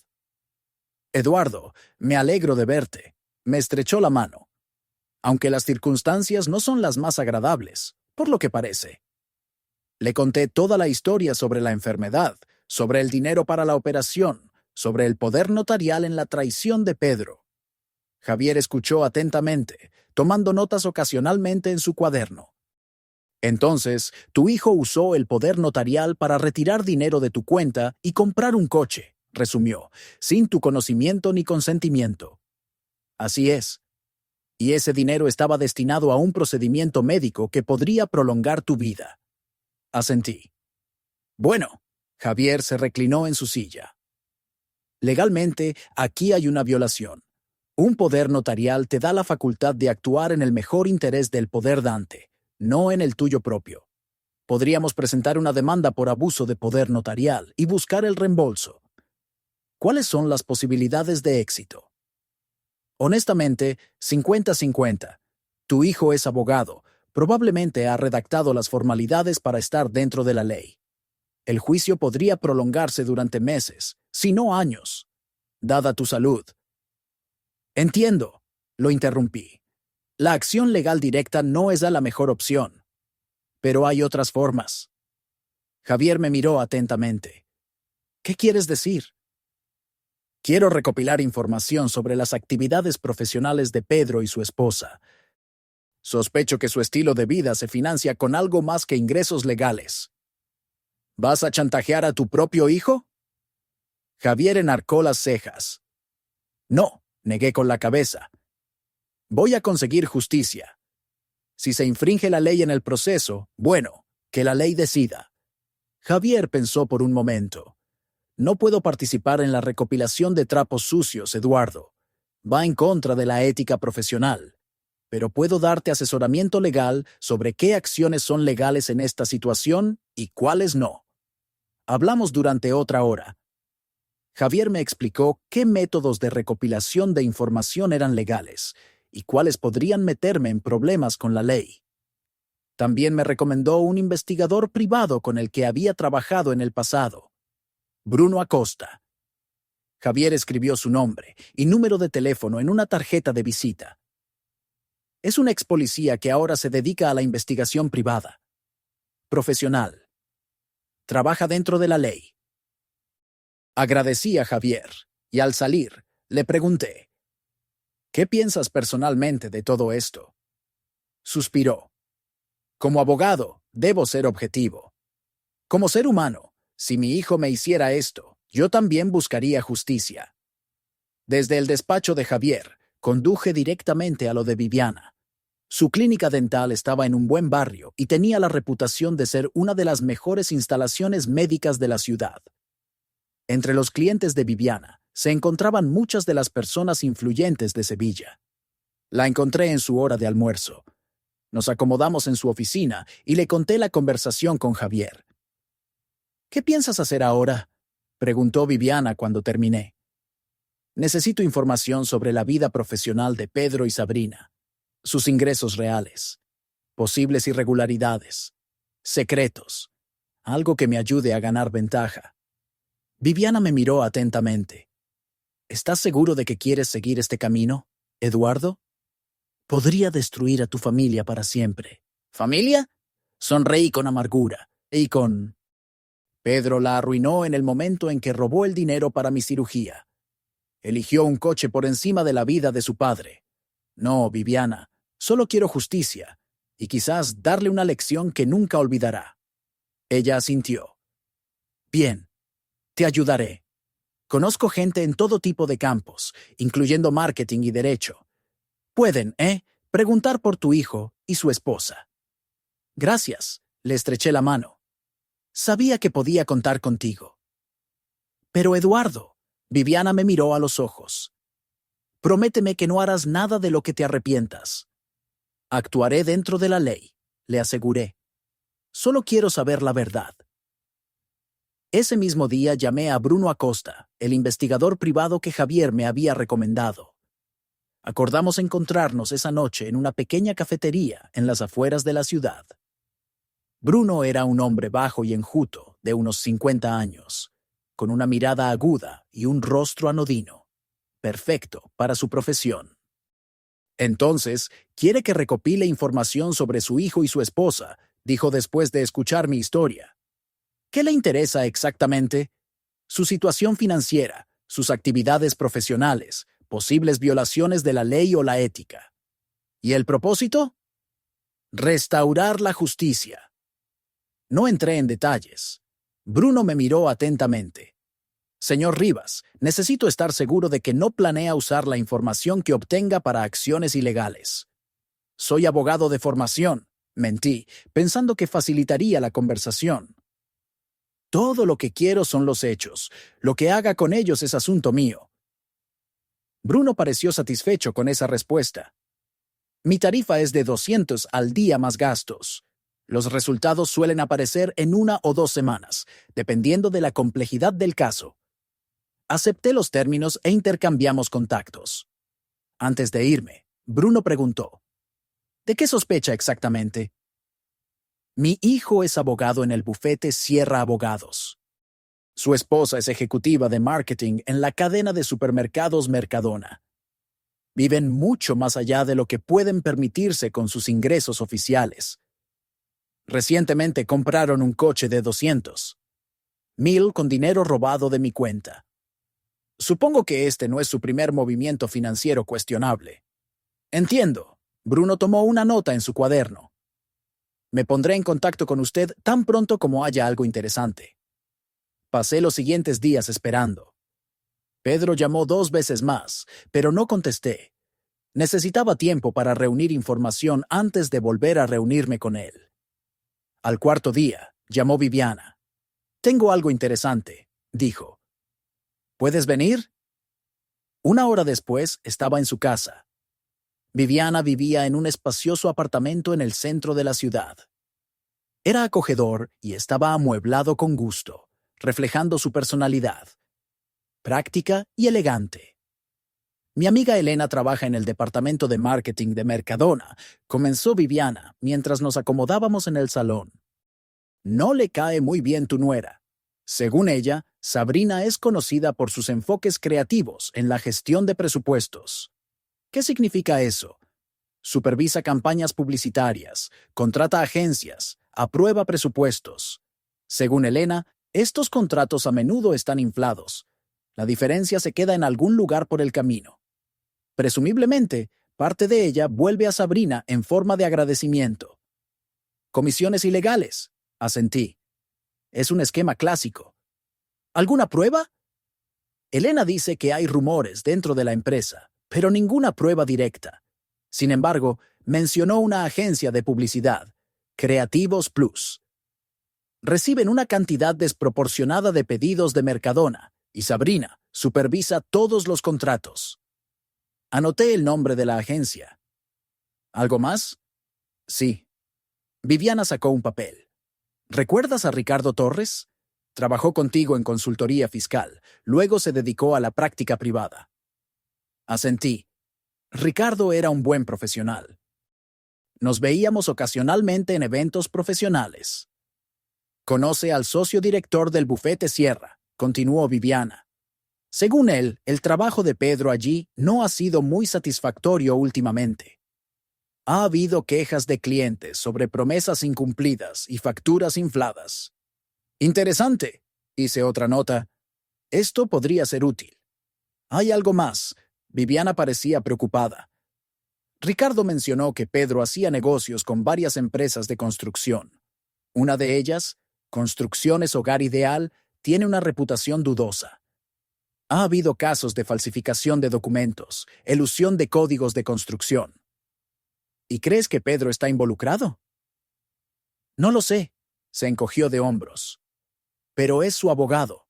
«Eduardo, me alegro de verte», me estrechó la mano, aunque las circunstancias no son las más agradables, por lo que parece. Le conté toda la historia sobre la enfermedad, sobre el dinero para la operación, sobre el poder notarial en la traición de Pedro. Javier escuchó atentamente, tomando notas ocasionalmente en su cuaderno. «Entonces, tu hijo usó el poder notarial para retirar dinero de tu cuenta y comprar un coche», resumió, «sin tu conocimiento ni consentimiento». «Así es. Y ese dinero estaba destinado a un procedimiento médico que podría prolongar tu vida». Asentí. «Bueno», Javier se reclinó en su silla. «Legalmente, aquí hay una violación. Un poder notarial te da la facultad de actuar en el mejor interés del poder dante, no en el tuyo propio. Podríamos presentar una demanda por abuso de poder notarial y buscar el reembolso. ¿Cuáles son las posibilidades de éxito?» «Honestamente, 50-50. Tu hijo es abogado. Probablemente ha redactado las formalidades para estar dentro de la ley. El juicio podría prolongarse durante meses, si no años, dada tu salud». «Entiendo», lo interrumpí. «La acción legal directa no es la mejor opción. Pero hay otras formas». Javier me miró atentamente. «¿Qué quieres decir?» «Quiero recopilar información sobre las actividades profesionales de Pedro y su esposa. Sospecho que su estilo de vida se financia con algo más que ingresos legales». «¿Vas a chantajear a tu propio hijo?» Javier enarcó las cejas. «No», negué con la cabeza. «Voy a conseguir justicia. Si se infringe la ley en el proceso, bueno, que la ley decida». Javier pensó por un momento. «No puedo participar en la recopilación de trapos sucios, Eduardo. Va en contra de la ética profesional. Pero puedo darte asesoramiento legal sobre qué acciones son legales en esta situación y cuáles no». Hablamos durante otra hora. Javier me explicó qué métodos de recopilación de información eran legales y cuáles podrían meterme en problemas con la ley. También me recomendó un investigador privado con el que había trabajado en el pasado, Bruno Acosta. Javier escribió su nombre y número de teléfono en una tarjeta de visita. Es un ex policía que ahora se dedica a la investigación privada. Profesional. Trabaja dentro de la ley. Agradecí a Javier, y al salir, le pregunté: «¿Qué piensas personalmente de todo esto?» Suspiró. «Como abogado, debo ser objetivo. Como ser humano, si mi hijo me hiciera esto, yo también buscaría justicia». Desde el despacho de Javier, conduje directamente a lo de Viviana. Su clínica dental estaba en un buen barrio y tenía la reputación de ser una de las mejores instalaciones médicas de la ciudad. Entre los clientes de Viviana se encontraban muchas de las personas influyentes de Sevilla. La encontré en su hora de almuerzo. Nos acomodamos en su oficina y le conté la conversación con Javier. «¿Qué piensas hacer ahora?», preguntó Viviana cuando terminé. «Necesito información sobre la vida profesional de Pedro y Sabrina, sus ingresos reales, posibles irregularidades, secretos, algo que me ayude a ganar ventaja». Viviana me miró atentamente. «¿Estás seguro de que quieres seguir este camino, Eduardo? Podría destruir a tu familia para siempre». «¿Familia?». Sonreí con amargura y con... «Pedro la arruinó en el momento en que robó el dinero para mi cirugía. Eligió un coche por encima de la vida de su padre. No, Viviana, solo quiero justicia y quizás darle una lección que nunca olvidará». Ella asintió. «Bien, te ayudaré. Conozco gente en todo tipo de campos, incluyendo marketing y derecho. Pueden, preguntar por tu hijo y su esposa». «Gracias», le estreché la mano. «Sabía que podía contar contigo». «Pero Eduardo», Viviana me miró a los ojos. «Prométeme que no harás nada de lo que te arrepientas». «Actuaré dentro de la ley», le aseguré. «Solo quiero saber la verdad». Ese mismo día llamé a Bruno Acosta, el investigador privado que Javier me había recomendado. Acordamos encontrarnos esa noche en una pequeña cafetería en las afueras de la ciudad. Bruno era un hombre bajo y enjuto, de unos 50 años, con una mirada aguda y un rostro anodino, perfecto para su profesión. Entonces, quiere que recopile información sobre su hijo y su esposa, dijo después de escuchar mi historia. ¿Qué le interesa exactamente? Su situación financiera, sus actividades profesionales, posibles violaciones de la ley o la ética. ¿Y el propósito? Restaurar la justicia. No entré en detalles. Bruno me miró atentamente. Señor Rivas, necesito estar seguro de que no planea usar la información que obtenga para acciones ilegales. Soy abogado de formación, mentí, pensando que facilitaría la conversación. Todo lo que quiero son los hechos. Lo que haga con ellos es asunto mío. Bruno pareció satisfecho con esa respuesta. Mi tarifa es de 200 al día más gastos. Los resultados suelen aparecer en 1 o 2 semanas, dependiendo de la complejidad del caso. Acepté los términos e intercambiamos contactos. Antes de irme, Bruno preguntó, ¿de qué sospecha exactamente? Mi hijo es abogado en el bufete Sierra Abogados. Su esposa es ejecutiva de marketing en la cadena de supermercados Mercadona. Viven mucho más allá de lo que pueden permitirse con sus ingresos oficiales. Recientemente compraron un coche de 200,000 con dinero robado de mi cuenta. Supongo que este no es su primer movimiento financiero cuestionable. Entiendo. Bruno tomó una nota en su cuaderno. Me pondré en contacto con usted tan pronto como haya algo interesante. Pasé los siguientes días esperando. Pedro llamó 2 veces más, pero no contesté. Necesitaba tiempo para reunir información antes de volver a reunirme con él. Al cuarto día, llamó Viviana. Tengo algo interesante, dijo. ¿Puedes venir? 1 hora después, estaba en su casa. Viviana vivía en un espacioso apartamento en el centro de la ciudad. Era acogedor y estaba amueblado con gusto, reflejando su personalidad. Práctica y elegante. Mi amiga Elena trabaja en el departamento de marketing de Mercadona, comenzó Viviana mientras nos acomodábamos en el salón. No le cae muy bien tu nuera. Según ella, Sabrina es conocida por sus enfoques creativos en la gestión de presupuestos. ¿Qué significa eso? Supervisa campañas publicitarias, contrata agencias, aprueba presupuestos. Según Elena, estos contratos a menudo están inflados. La diferencia se queda en algún lugar por el camino. Presumiblemente, parte de ella vuelve a Sabrina en forma de agradecimiento. Comisiones ilegales, asentí. Es un esquema clásico. ¿Alguna prueba? Elena dice que hay rumores dentro de la empresa, pero ninguna prueba directa. Sin embargo, mencionó una agencia de publicidad, Creativos Plus. Reciben una cantidad desproporcionada de pedidos de Mercadona, y Sabrina supervisa todos los contratos. Anoté el nombre de la agencia. ¿Algo más? Sí. Viviana sacó un papel. ¿Recuerdas a Ricardo Torres? Trabajó contigo en consultoría fiscal, luego se dedicó a la práctica privada. Asentí. Ricardo era un buen profesional. Nos veíamos ocasionalmente en eventos profesionales. Conoce al socio director del bufete Sierra, continuó Viviana. Según él, el trabajo de Pedro allí no ha sido muy satisfactorio últimamente. Ha habido quejas de clientes sobre promesas incumplidas y facturas infladas. Interesante, hice otra nota. Esto podría ser útil. Hay algo más. Viviana parecía preocupada. Ricardo mencionó que Pedro hacía negocios con varias empresas de construcción. Una de ellas, Construcciones Hogar Ideal, tiene una reputación dudosa. Ha habido casos de falsificación de documentos, elusión de códigos de construcción. ¿Y crees que Pedro está involucrado? No lo sé, se encogió de hombros. Pero es su abogado.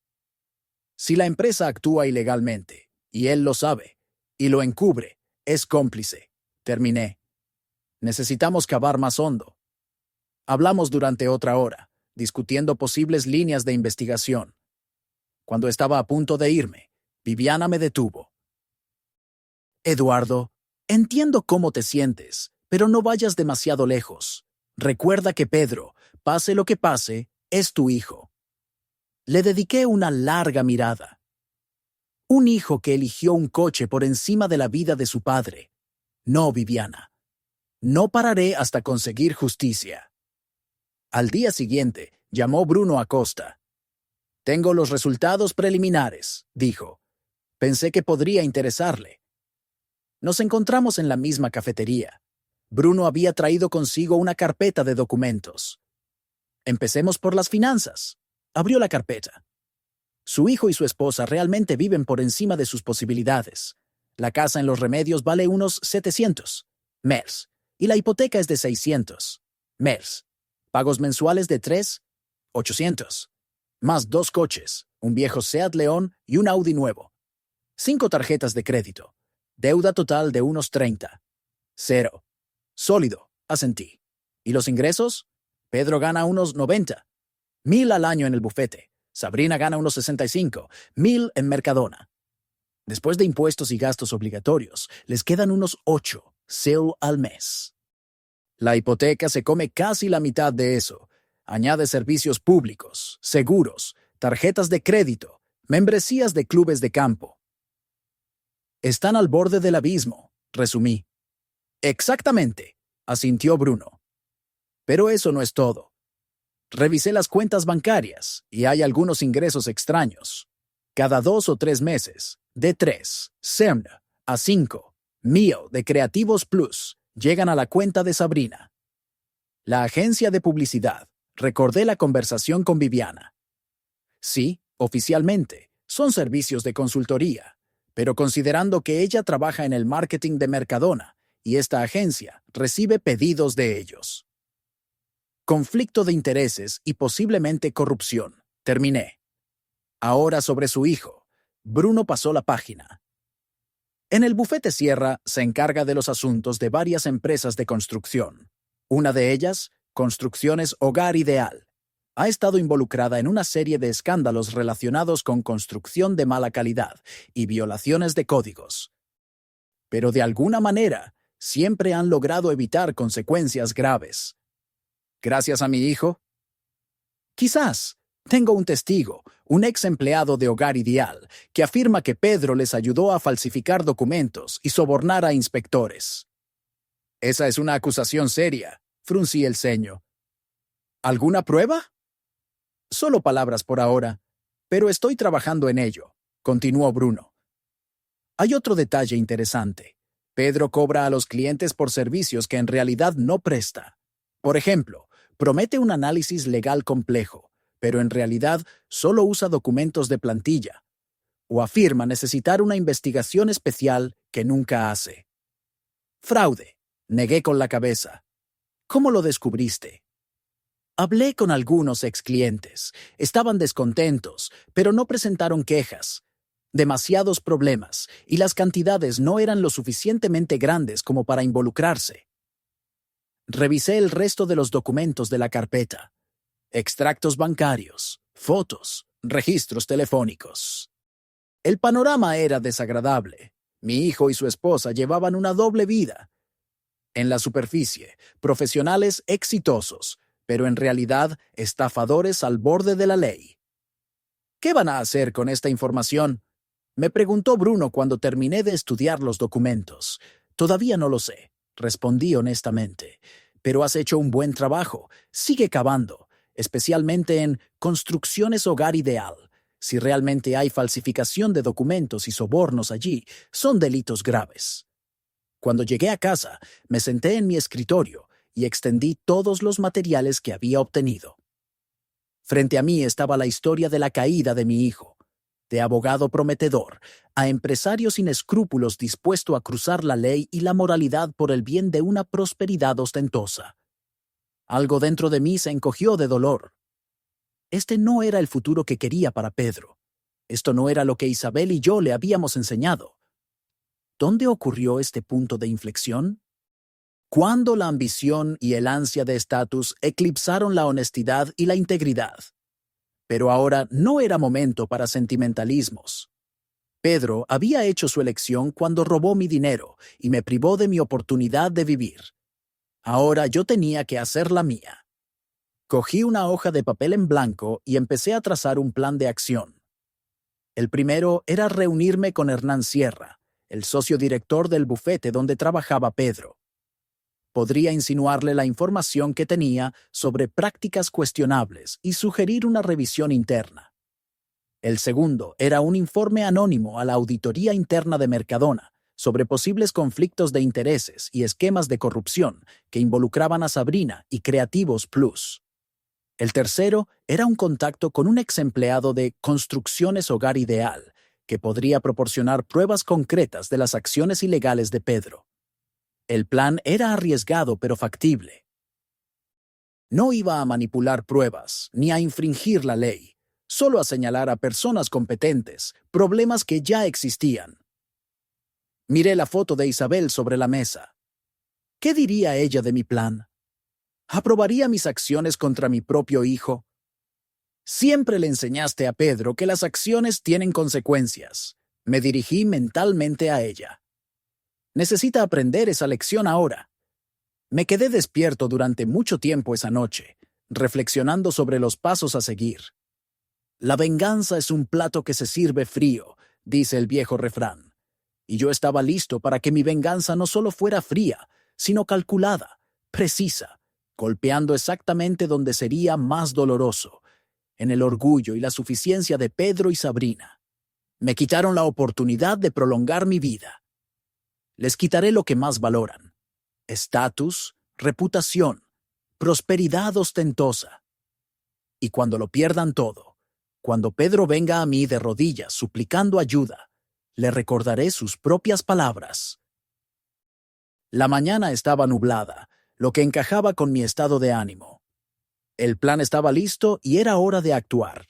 Si la empresa actúa ilegalmente, y él lo sabe, y lo encubre, es cómplice. Terminé. Necesitamos cavar más hondo. Hablamos durante otra hora. discutiendo posibles líneas de investigación. Cuando estaba a punto de irme, Viviana me detuvo. Eduardo, entiendo cómo te sientes, pero no vayas demasiado lejos. Recuerda que Pedro, pase lo que pase, es tu hijo. Le dediqué una larga mirada. Un hijo que eligió un coche por encima de la vida de su padre. No, Viviana. No pararé hasta conseguir justicia. Al día siguiente, llamó Bruno Acosta. Tengo los resultados preliminares, dijo. Pensé que podría interesarle. Nos encontramos en la misma cafetería. Bruno había traído consigo una carpeta de documentos. Empecemos por las finanzas. Abrió la carpeta. Su hijo y su esposa realmente viven por encima de sus posibilidades. La casa en Los Remedios vale unos 700 MERS y la hipoteca es de 600 MERS. Pagos mensuales de 800. Más 2 coches, un viejo Seat León y un Audi nuevo. 5 tarjetas de crédito. Deuda total de unos 30. Cero. Sólido, asentí. ¿Y los ingresos? Pedro gana unos 90. 1000 al año en el bufete. Sabrina gana unos 65. 1000 en Mercadona. Después de impuestos y gastos obligatorios, les quedan unos 8 SEL al mes. La hipoteca se come casi la mitad de eso. Añade servicios públicos, seguros, tarjetas de crédito, membresías de clubes de campo. Están al borde del abismo, resumí. Exactamente, asintió Bruno. Pero eso no es todo. Revisé las cuentas bancarias y hay algunos ingresos extraños. Cada 2 o 3 meses, de 3, CERN, a 5, mío de Creativos Plus, llegan a la cuenta de Sabrina. La agencia de publicidad. Recordé la conversación con Viviana. Sí, oficialmente, son servicios de consultoría, pero considerando que ella trabaja en el marketing de Mercadona y esta agencia recibe pedidos de ellos. Conflicto de intereses y posiblemente corrupción. Terminé. Ahora sobre su hijo. Bruno pasó la página. En el bufete Sierra se encarga de los asuntos de varias empresas de construcción. Una de ellas, Construcciones Hogar Ideal, ha estado involucrada en una serie de escándalos relacionados con construcción de mala calidad y violaciones de códigos. Pero de alguna manera, siempre han logrado evitar consecuencias graves. ¿Gracias a mi hijo? Quizás. Tengo un testigo, un ex empleado de Hogar Ideal, que afirma que Pedro les ayudó a falsificar documentos y sobornar a inspectores. Esa es una acusación seria, fruncí el ceño. ¿Alguna prueba? Solo palabras por ahora, pero estoy trabajando en ello, continuó Bruno. Hay otro detalle interesante. Pedro cobra a los clientes por servicios que en realidad no presta. Por ejemplo, promete un análisis legal complejo, pero en realidad solo usa documentos de plantilla, o afirma necesitar una investigación especial que nunca hace. Fraude, negué con la cabeza. ¿Cómo lo descubriste? Hablé con algunos exclientes. Estaban descontentos, pero no presentaron quejas. Demasiados problemas, y las cantidades no eran lo suficientemente grandes como para involucrarse. Revisé el resto de los documentos de la carpeta. Extractos bancarios, fotos, registros telefónicos. El panorama era desagradable. Mi hijo y su esposa llevaban una doble vida. En la superficie, profesionales exitosos, pero en realidad estafadores al borde de la ley. ¿Qué van a hacer con esta información? Me preguntó Bruno cuando terminé de estudiar los documentos. Todavía no lo sé, respondí honestamente. Pero has hecho un buen trabajo. Sigue cavando, especialmente en Construcciones Hogar Ideal. Si realmente hay falsificación de documentos y sobornos allí, son delitos graves. Cuando llegué a casa, me senté en mi escritorio y extendí todos los materiales que había obtenido. Frente a mí estaba la historia de la caída de mi hijo, de abogado prometedor a empresario sin escrúpulos dispuesto a cruzar la ley y la moralidad por el bien de una prosperidad ostentosa. Algo dentro de mí se encogió de dolor. Este no era el futuro que quería para Pedro. Esto no era lo que Isabel y yo le habíamos enseñado. ¿Dónde ocurrió este punto de inflexión? Cuando la ambición y el ansia de estatus eclipsaron la honestidad y la integridad. Pero ahora no era momento para sentimentalismos. Pedro había hecho su elección cuando robó mi dinero y me privó de mi oportunidad de vivir. Ahora yo tenía que hacer la mía. Cogí una hoja de papel en blanco y empecé a trazar un plan de acción. El primero era reunirme con Hernán Sierra, el socio director del bufete donde trabajaba Pedro. Podría insinuarle la información que tenía sobre prácticas cuestionables y sugerir una revisión interna. El segundo era un informe anónimo a la Auditoría Interna de Mercadona sobre posibles conflictos de intereses y esquemas de corrupción que involucraban a Sabrina y Creativos Plus. El tercero era un contacto con un ex empleado de Construcciones Hogar Ideal, que podría proporcionar pruebas concretas de las acciones ilegales de Pedro. El plan era arriesgado pero factible. No iba a manipular pruebas, ni a infringir la ley, solo a señalar a personas competentes, problemas que ya existían. Miré la foto de Isabel sobre la mesa. ¿Qué diría ella de mi plan? ¿Aprobaría mis acciones contra mi propio hijo? Siempre le enseñaste a Pedro que las acciones tienen consecuencias. Me dirigí mentalmente a ella. Necesita aprender esa lección ahora. Me quedé despierto durante mucho tiempo esa noche, reflexionando sobre los pasos a seguir. La venganza es un plato que se sirve frío, dice el viejo refrán. Y yo estaba listo para que mi venganza no solo fuera fría, sino calculada, precisa, golpeando exactamente donde sería más doloroso, en el orgullo y la suficiencia de Pedro y Sabrina. Me quitaron la oportunidad de prolongar mi vida. Les quitaré lo que más valoran: estatus, reputación, prosperidad ostentosa. Y cuando lo pierdan todo, cuando Pedro venga a mí de rodillas suplicando ayuda, le recordaré sus propias palabras. La mañana estaba nublada, lo que encajaba con mi estado de ánimo. El plan estaba listo y era hora de actuar.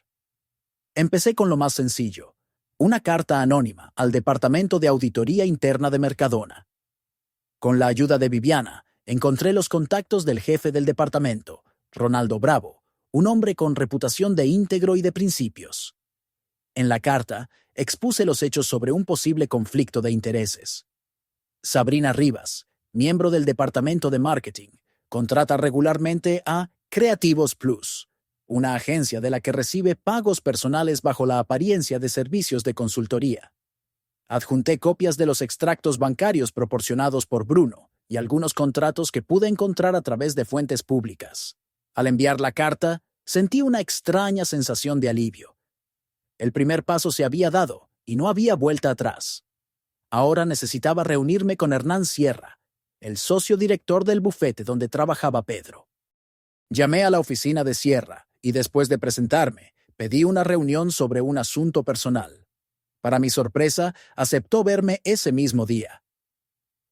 Empecé con lo más sencillo: una carta anónima al Departamento de Auditoría Interna de Mercadona. Con la ayuda de Viviana, encontré los contactos del jefe del departamento, Ronaldo Bravo, un hombre con reputación de íntegro y de principios. En la carta, expuse los hechos sobre un posible conflicto de intereses. Sabrina Rivas, miembro del Departamento de Marketing, contrata regularmente a Creativos Plus, una agencia de la que recibe pagos personales bajo la apariencia de servicios de consultoría. Adjunté copias de los extractos bancarios proporcionados por Bruno y algunos contratos que pude encontrar a través de fuentes públicas. Al enviar la carta, sentí una extraña sensación de alivio. El primer paso se había dado y no había vuelta atrás. Ahora necesitaba reunirme con Hernán Sierra, el socio director del bufete donde trabajaba Pedro. Llamé a la oficina de Sierra y después de presentarme, pedí una reunión sobre un asunto personal. Para mi sorpresa, aceptó verme ese mismo día.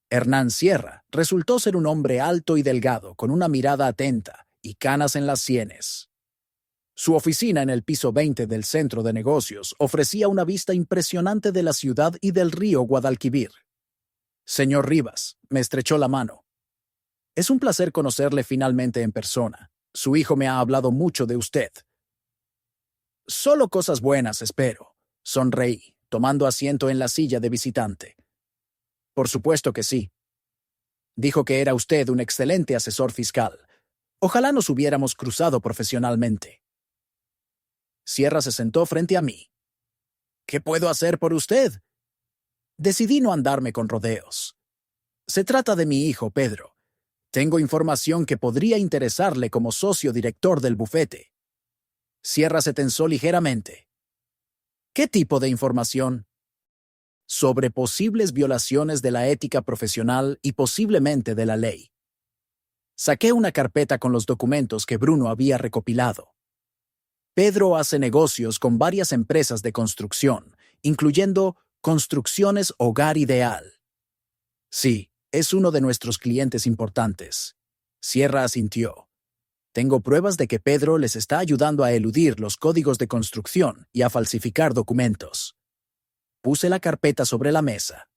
Hernán Sierra resultó ser un hombre alto y delgado, con una mirada atenta y canas en las sienes. Su oficina en el piso 20 del centro de negocios ofrecía una vista impresionante de la ciudad y del río Guadalquivir. Señor Rivas, me estrechó la mano. Es un placer conocerle finalmente en persona. Su hijo me ha hablado mucho de usted. Solo cosas buenas, espero. Sonreí, tomando asiento en la silla de visitante. Por supuesto que sí. Dijo que era usted un excelente asesor fiscal. Ojalá nos hubiéramos cruzado profesionalmente. Sierra se sentó frente a mí. ¿Qué puedo hacer por usted? Decidí no andarme con rodeos. Se trata de mi hijo, Pedro. Tengo información que podría interesarle como socio director del bufete. Sierra se tensó ligeramente. ¿Qué tipo de información? Sobre posibles violaciones de la ética profesional y posiblemente de la ley. Saqué una carpeta con los documentos que Bruno había recopilado. Pedro hace negocios con varias empresas de construcción, incluyendo Construcciones Hogar Ideal. Sí, es uno de nuestros clientes importantes. Sierra asintió. Tengo pruebas de que Pedro les está ayudando a eludir los códigos de construcción y a falsificar documentos. Puse la carpeta sobre la mesa.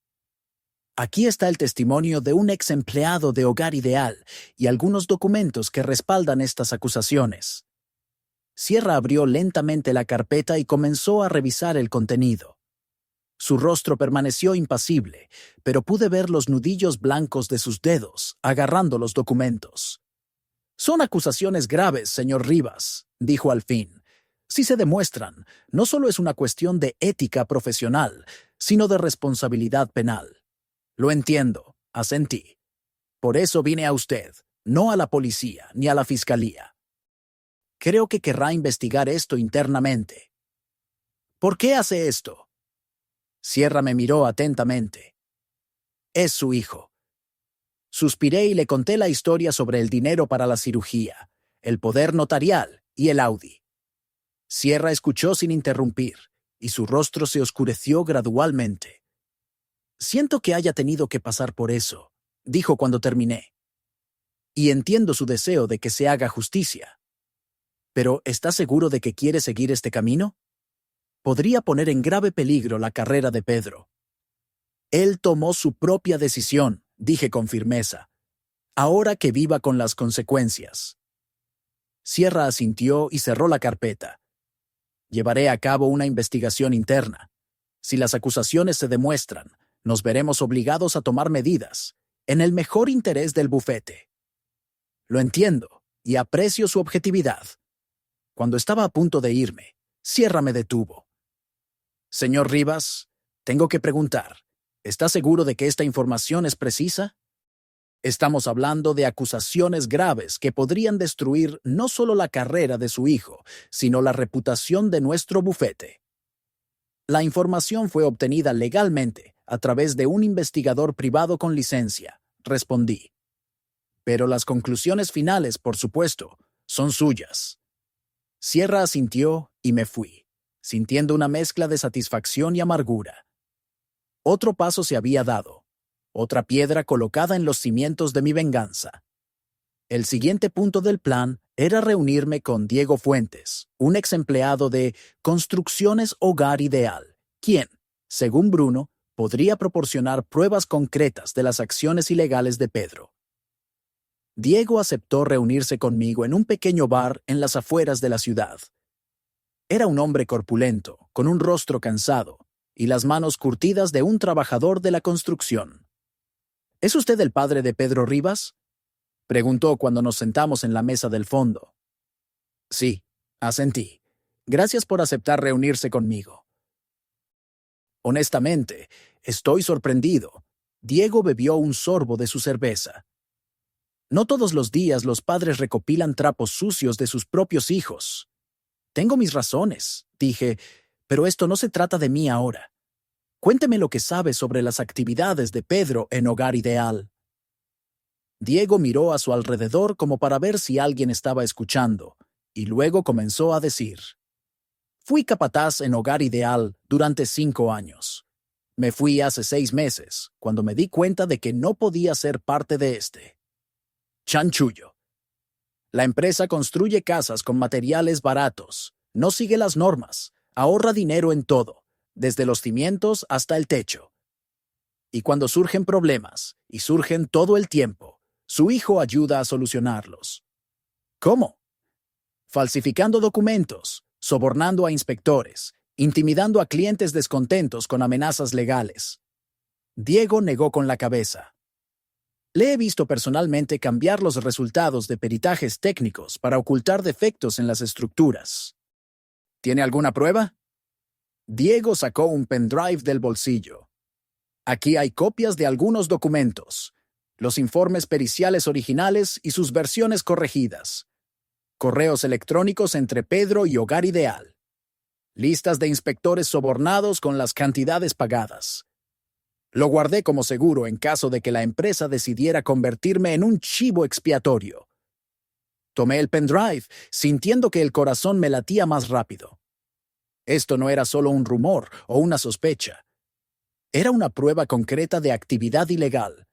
Aquí está el testimonio de un ex empleado de Hogar Ideal y algunos documentos que respaldan estas acusaciones. Sierra abrió lentamente la carpeta y comenzó a revisar el contenido. Su rostro permaneció impasible, pero pude ver los nudillos blancos de sus dedos, agarrando los documentos. Son acusaciones graves, señor Rivas, dijo al fin. Si se demuestran, no solo es una cuestión de ética profesional, sino de responsabilidad penal. Lo entiendo, asentí. Por eso vine a usted, no a la policía ni a la fiscalía. Creo que querrá investigar esto internamente. ¿Por qué hace esto? Sierra me miró atentamente. Es su hijo. Suspiré y le conté la historia sobre el dinero para la cirugía, el poder notarial y el Audi. Sierra escuchó sin interrumpir, y su rostro se oscureció gradualmente. Siento que haya tenido que pasar por eso, dijo cuando terminé. Y entiendo su deseo de que se haga justicia. Pero ¿está seguro de que quiere seguir este camino? Podría poner en grave peligro la carrera de Pedro. Él tomó su propia decisión, dije con firmeza. Ahora que viva con las consecuencias. Sierra asintió y cerró la carpeta. Llevaré a cabo una investigación interna. Si las acusaciones se demuestran, nos veremos obligados a tomar medidas, en el mejor interés del bufete. Lo entiendo y aprecio su objetividad. Cuando estaba a punto de irme, Sierra me detuvo. Señor Rivas, tengo que preguntar, ¿está seguro de que esta información es precisa? Estamos hablando de acusaciones graves que podrían destruir no solo la carrera de su hijo, sino la reputación de nuestro bufete. La información fue obtenida legalmente a través de un investigador privado con licencia, respondí. Pero las conclusiones finales, por supuesto, son suyas. Sierra asintió y me fui, sintiendo una mezcla de satisfacción y amargura. Otro paso se había dado, otra piedra colocada en los cimientos de mi venganza. El siguiente punto del plan era reunirme con Diego Fuentes, un ex empleado de Construcciones Hogar Ideal, quien, según Bruno, podría proporcionar pruebas concretas de las acciones ilegales de Pedro. Diego aceptó reunirse conmigo en un pequeño bar en las afueras de la ciudad. Era un hombre corpulento, con un rostro cansado, y las manos curtidas de un trabajador de la construcción. ¿Es usted el padre de Pedro Rivas? Preguntó cuando nos sentamos en la mesa del fondo. Sí, asentí. Gracias por aceptar reunirse conmigo. Honestamente, estoy sorprendido. Diego bebió un sorbo de su cerveza. No todos los días los padres recopilan trapos sucios de sus propios hijos. Tengo mis razones, dije, pero esto no se trata de mí ahora. Cuénteme lo que sabe sobre las actividades de Pedro en Hogar Ideal. Diego miró a su alrededor como para ver si alguien estaba escuchando, y luego comenzó a decir. Fui capataz en Hogar Ideal durante 5 años. Me fui hace 6 meses, cuando me di cuenta de que no podía ser parte de este. Chanchullo. La empresa construye casas con materiales baratos, no sigue las normas, ahorra dinero en todo, desde los cimientos hasta el techo. Y cuando surgen problemas, y surgen todo el tiempo, su hijo ayuda a solucionarlos. ¿Cómo? Falsificando documentos, sobornando a inspectores, intimidando a clientes descontentos con amenazas legales. Diego negó con la cabeza. Le he visto personalmente cambiar los resultados de peritajes técnicos para ocultar defectos en las estructuras. ¿Tiene alguna prueba? Diego sacó un pendrive del bolsillo. Aquí hay copias de algunos documentos, los informes periciales originales y sus versiones corregidas, correos electrónicos entre Pedro y Hogar Ideal, listas de inspectores sobornados con las cantidades pagadas. Lo guardé como seguro en caso de que la empresa decidiera convertirme en un chivo expiatorio. Tomé el pendrive, sintiendo que el corazón me latía más rápido. Esto no era solo un rumor o una sospecha. Era una prueba concreta de actividad ilegal.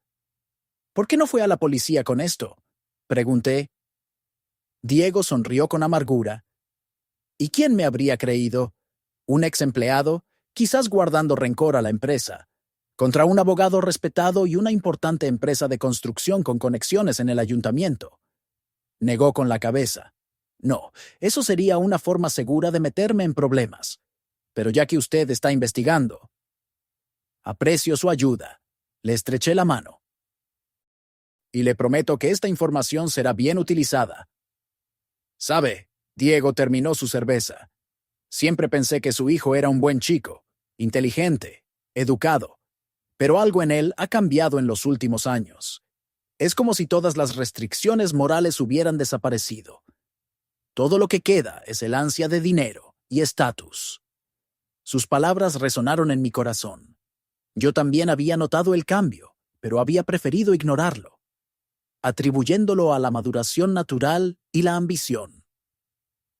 ¿Por qué no fue a la policía con esto? Pregunté. Diego sonrió con amargura. ¿Y quién me habría creído? ¿Un ex empleado? Quizás guardando rencor a la empresa. Contra un abogado respetado y una importante empresa de construcción con conexiones en el ayuntamiento. Negó con la cabeza. No, eso sería una forma segura de meterme en problemas. Pero ya que usted está investigando, aprecio su ayuda. Le estreché la mano. Y le prometo que esta información será bien utilizada. Sabe, Diego terminó su cerveza. Siempre pensé que su hijo era un buen chico, inteligente, educado, pero algo en él ha cambiado en los últimos años. Es como si todas las restricciones morales hubieran desaparecido. Todo lo que queda es el ansia de dinero y estatus. Sus palabras resonaron en mi corazón. Yo también había notado el cambio, pero había preferido ignorarlo, atribuyéndolo a la maduración natural y la ambición.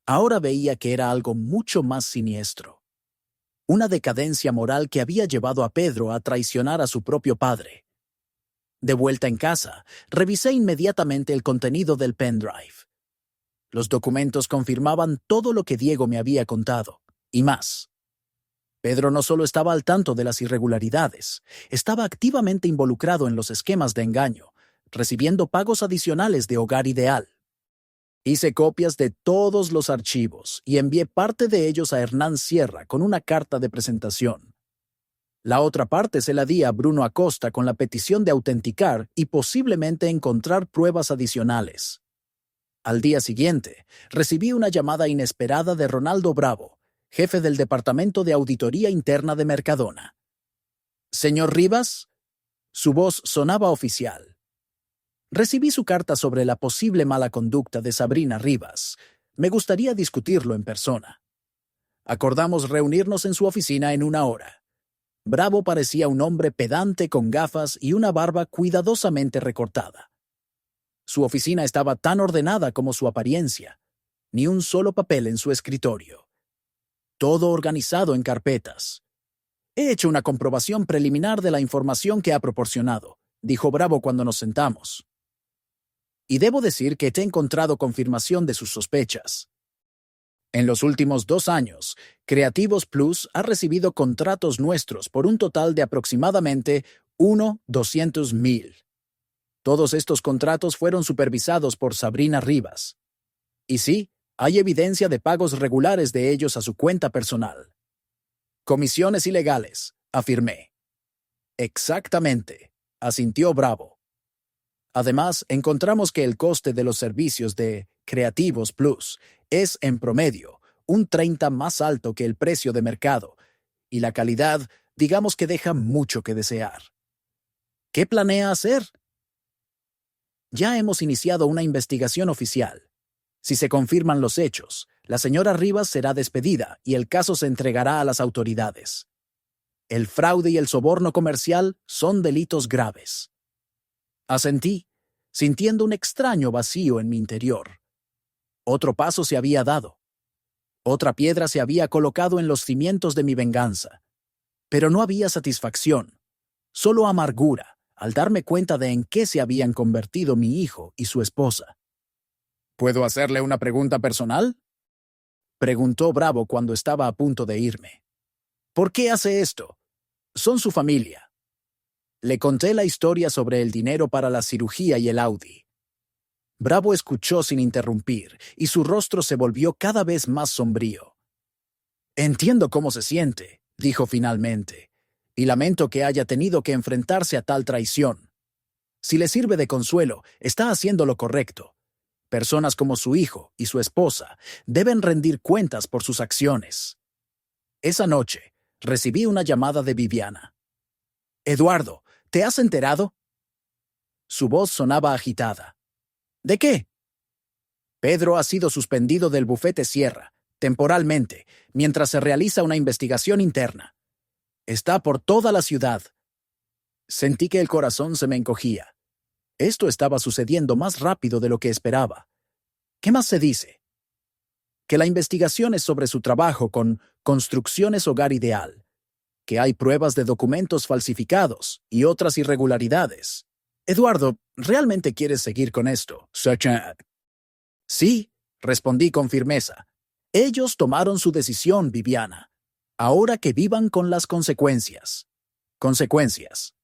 Ahora veía que era algo mucho más siniestro. Una decadencia moral que había llevado a Pedro a traicionar a su propio padre. De vuelta en casa, revisé inmediatamente el contenido del pendrive. Los documentos confirmaban todo lo que Diego me había contado, y más. Pedro no solo estaba al tanto de las irregularidades, estaba activamente involucrado en los esquemas de engaño, recibiendo pagos adicionales de Hogar Ideal. Hice copias de todos los archivos y envié parte de ellos a Hernán Sierra con una carta de presentación. La otra parte se la di a Bruno Acosta con la petición de autenticar y posiblemente encontrar pruebas adicionales. Al día siguiente, recibí una llamada inesperada de Ronaldo Bravo, jefe del Departamento de Auditoría Interna de Mercadona. «¿Señor Rivas?» Su voz sonaba oficial. Recibí su carta sobre la posible mala conducta de Sabrina Rivas. Me gustaría discutirlo en persona. Acordamos reunirnos en su oficina en 1 hora. Bravo parecía un hombre pedante con gafas y una barba cuidadosamente recortada. Su oficina estaba tan ordenada como su apariencia. Ni un solo papel en su escritorio. Todo organizado en carpetas. «He hecho una comprobación preliminar de la información que ha proporcionado», dijo Bravo cuando nos sentamos. «Y debo decir que te he encontrado confirmación de sus sospechas. En los últimos 2 años, Creativos Plus ha recibido contratos nuestros por un total de aproximadamente 200,000. Todos estos contratos fueron supervisados por Sabrina Rivas. Y sí, hay evidencia de pagos regulares de ellos a su cuenta personal. Comisiones ilegales», afirmé. «Exactamente», asintió Bravo. Además, encontramos que el coste de los servicios de Creativos Plus es, en promedio, un 30 más alto que el precio de mercado, y la calidad, digamos que deja mucho que desear. ¿Qué planea hacer? Ya hemos iniciado una investigación oficial. Si se confirman los hechos, la señora Rivas será despedida y el caso se entregará a las autoridades. El fraude y el soborno comercial son delitos graves. Asentí, sintiendo un extraño vacío en mi interior. Otro paso se había dado. Otra piedra se había colocado en los cimientos de mi venganza. Pero no había satisfacción, solo amargura, al darme cuenta de en qué se habían convertido mi hijo y su esposa. «¿Puedo hacerle una pregunta personal?», preguntó Bravo cuando estaba a punto de irme. «¿Por qué hace esto? Son su familia». Le conté la historia sobre el dinero para la cirugía y el Audi. Bravo escuchó sin interrumpir, y su rostro se volvió cada vez más sombrío. «Entiendo cómo se siente», dijo finalmente, «y lamento que haya tenido que enfrentarse a tal traición. Si le sirve de consuelo, está haciendo lo correcto. Personas como su hijo y su esposa deben rendir cuentas por sus acciones». Esa noche, recibí una llamada de Viviana. «Eduardo, ¿te has enterado?». Su voz sonaba agitada. «¿De qué?». «Pedro ha sido suspendido del bufete Sierra, temporalmente, mientras se realiza una investigación interna. Está por toda la ciudad». Sentí que el corazón se me encogía. Esto estaba sucediendo más rápido de lo que esperaba. ¿Qué más se dice? Que la investigación es sobre su trabajo con Construcciones Hogar Ideal, que hay pruebas de documentos falsificados y otras irregularidades. «Eduardo, ¿realmente quieres seguir con esto?». «Sí», respondí con firmeza. «Ellos tomaron su decisión, Viviana. Ahora que vivan con las consecuencias». Consecuencias.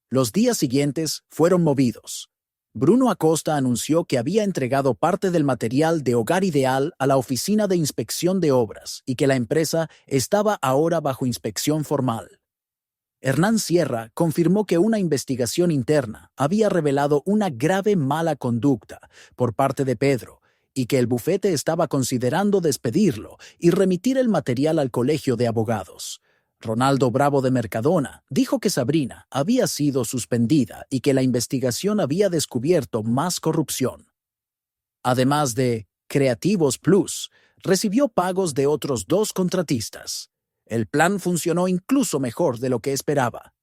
Los días siguientes fueron movidos. Bruno Acosta anunció que había entregado parte del material de Hogar Ideal a la Oficina de Inspección de Obras y que la empresa estaba ahora bajo inspección formal. Hernán Sierra confirmó que una investigación interna había revelado una grave mala conducta por parte de Pedro y que el bufete estaba considerando despedirlo y remitir el material al Colegio de Abogados. Ronaldo Bravo de Mercadona dijo que Sabrina había sido suspendida y que la investigación había descubierto más corrupción. Además de Creativos Plus, recibió pagos de otros 2 contratistas. El plan funcionó incluso mejor de lo que esperaba.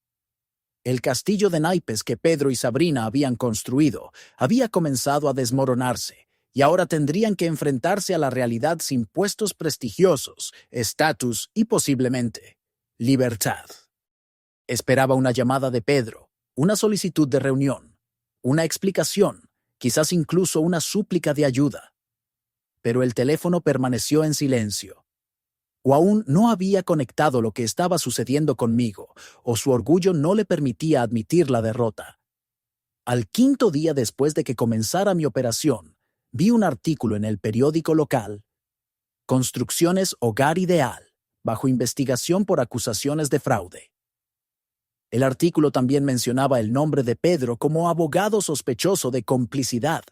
El castillo de naipes que Pedro y Sabrina habían construido había comenzado a desmoronarse, y ahora tendrían que enfrentarse a la realidad sin puestos prestigiosos, estatus y posiblemente libertad. Esperaba una llamada de Pedro, una solicitud de reunión, una explicación, quizás incluso una súplica de ayuda. Pero el teléfono permaneció en silencio. O aún no había conectado lo que estaba sucediendo conmigo, o su orgullo no le permitía admitir la derrota. Al 5.º día después de que comenzara mi operación, vi un artículo en el periódico local: Construcciones Hogar Ideal, bajo investigación por acusaciones de fraude. El artículo también mencionaba el nombre de Pedro como abogado sospechoso de complicidad.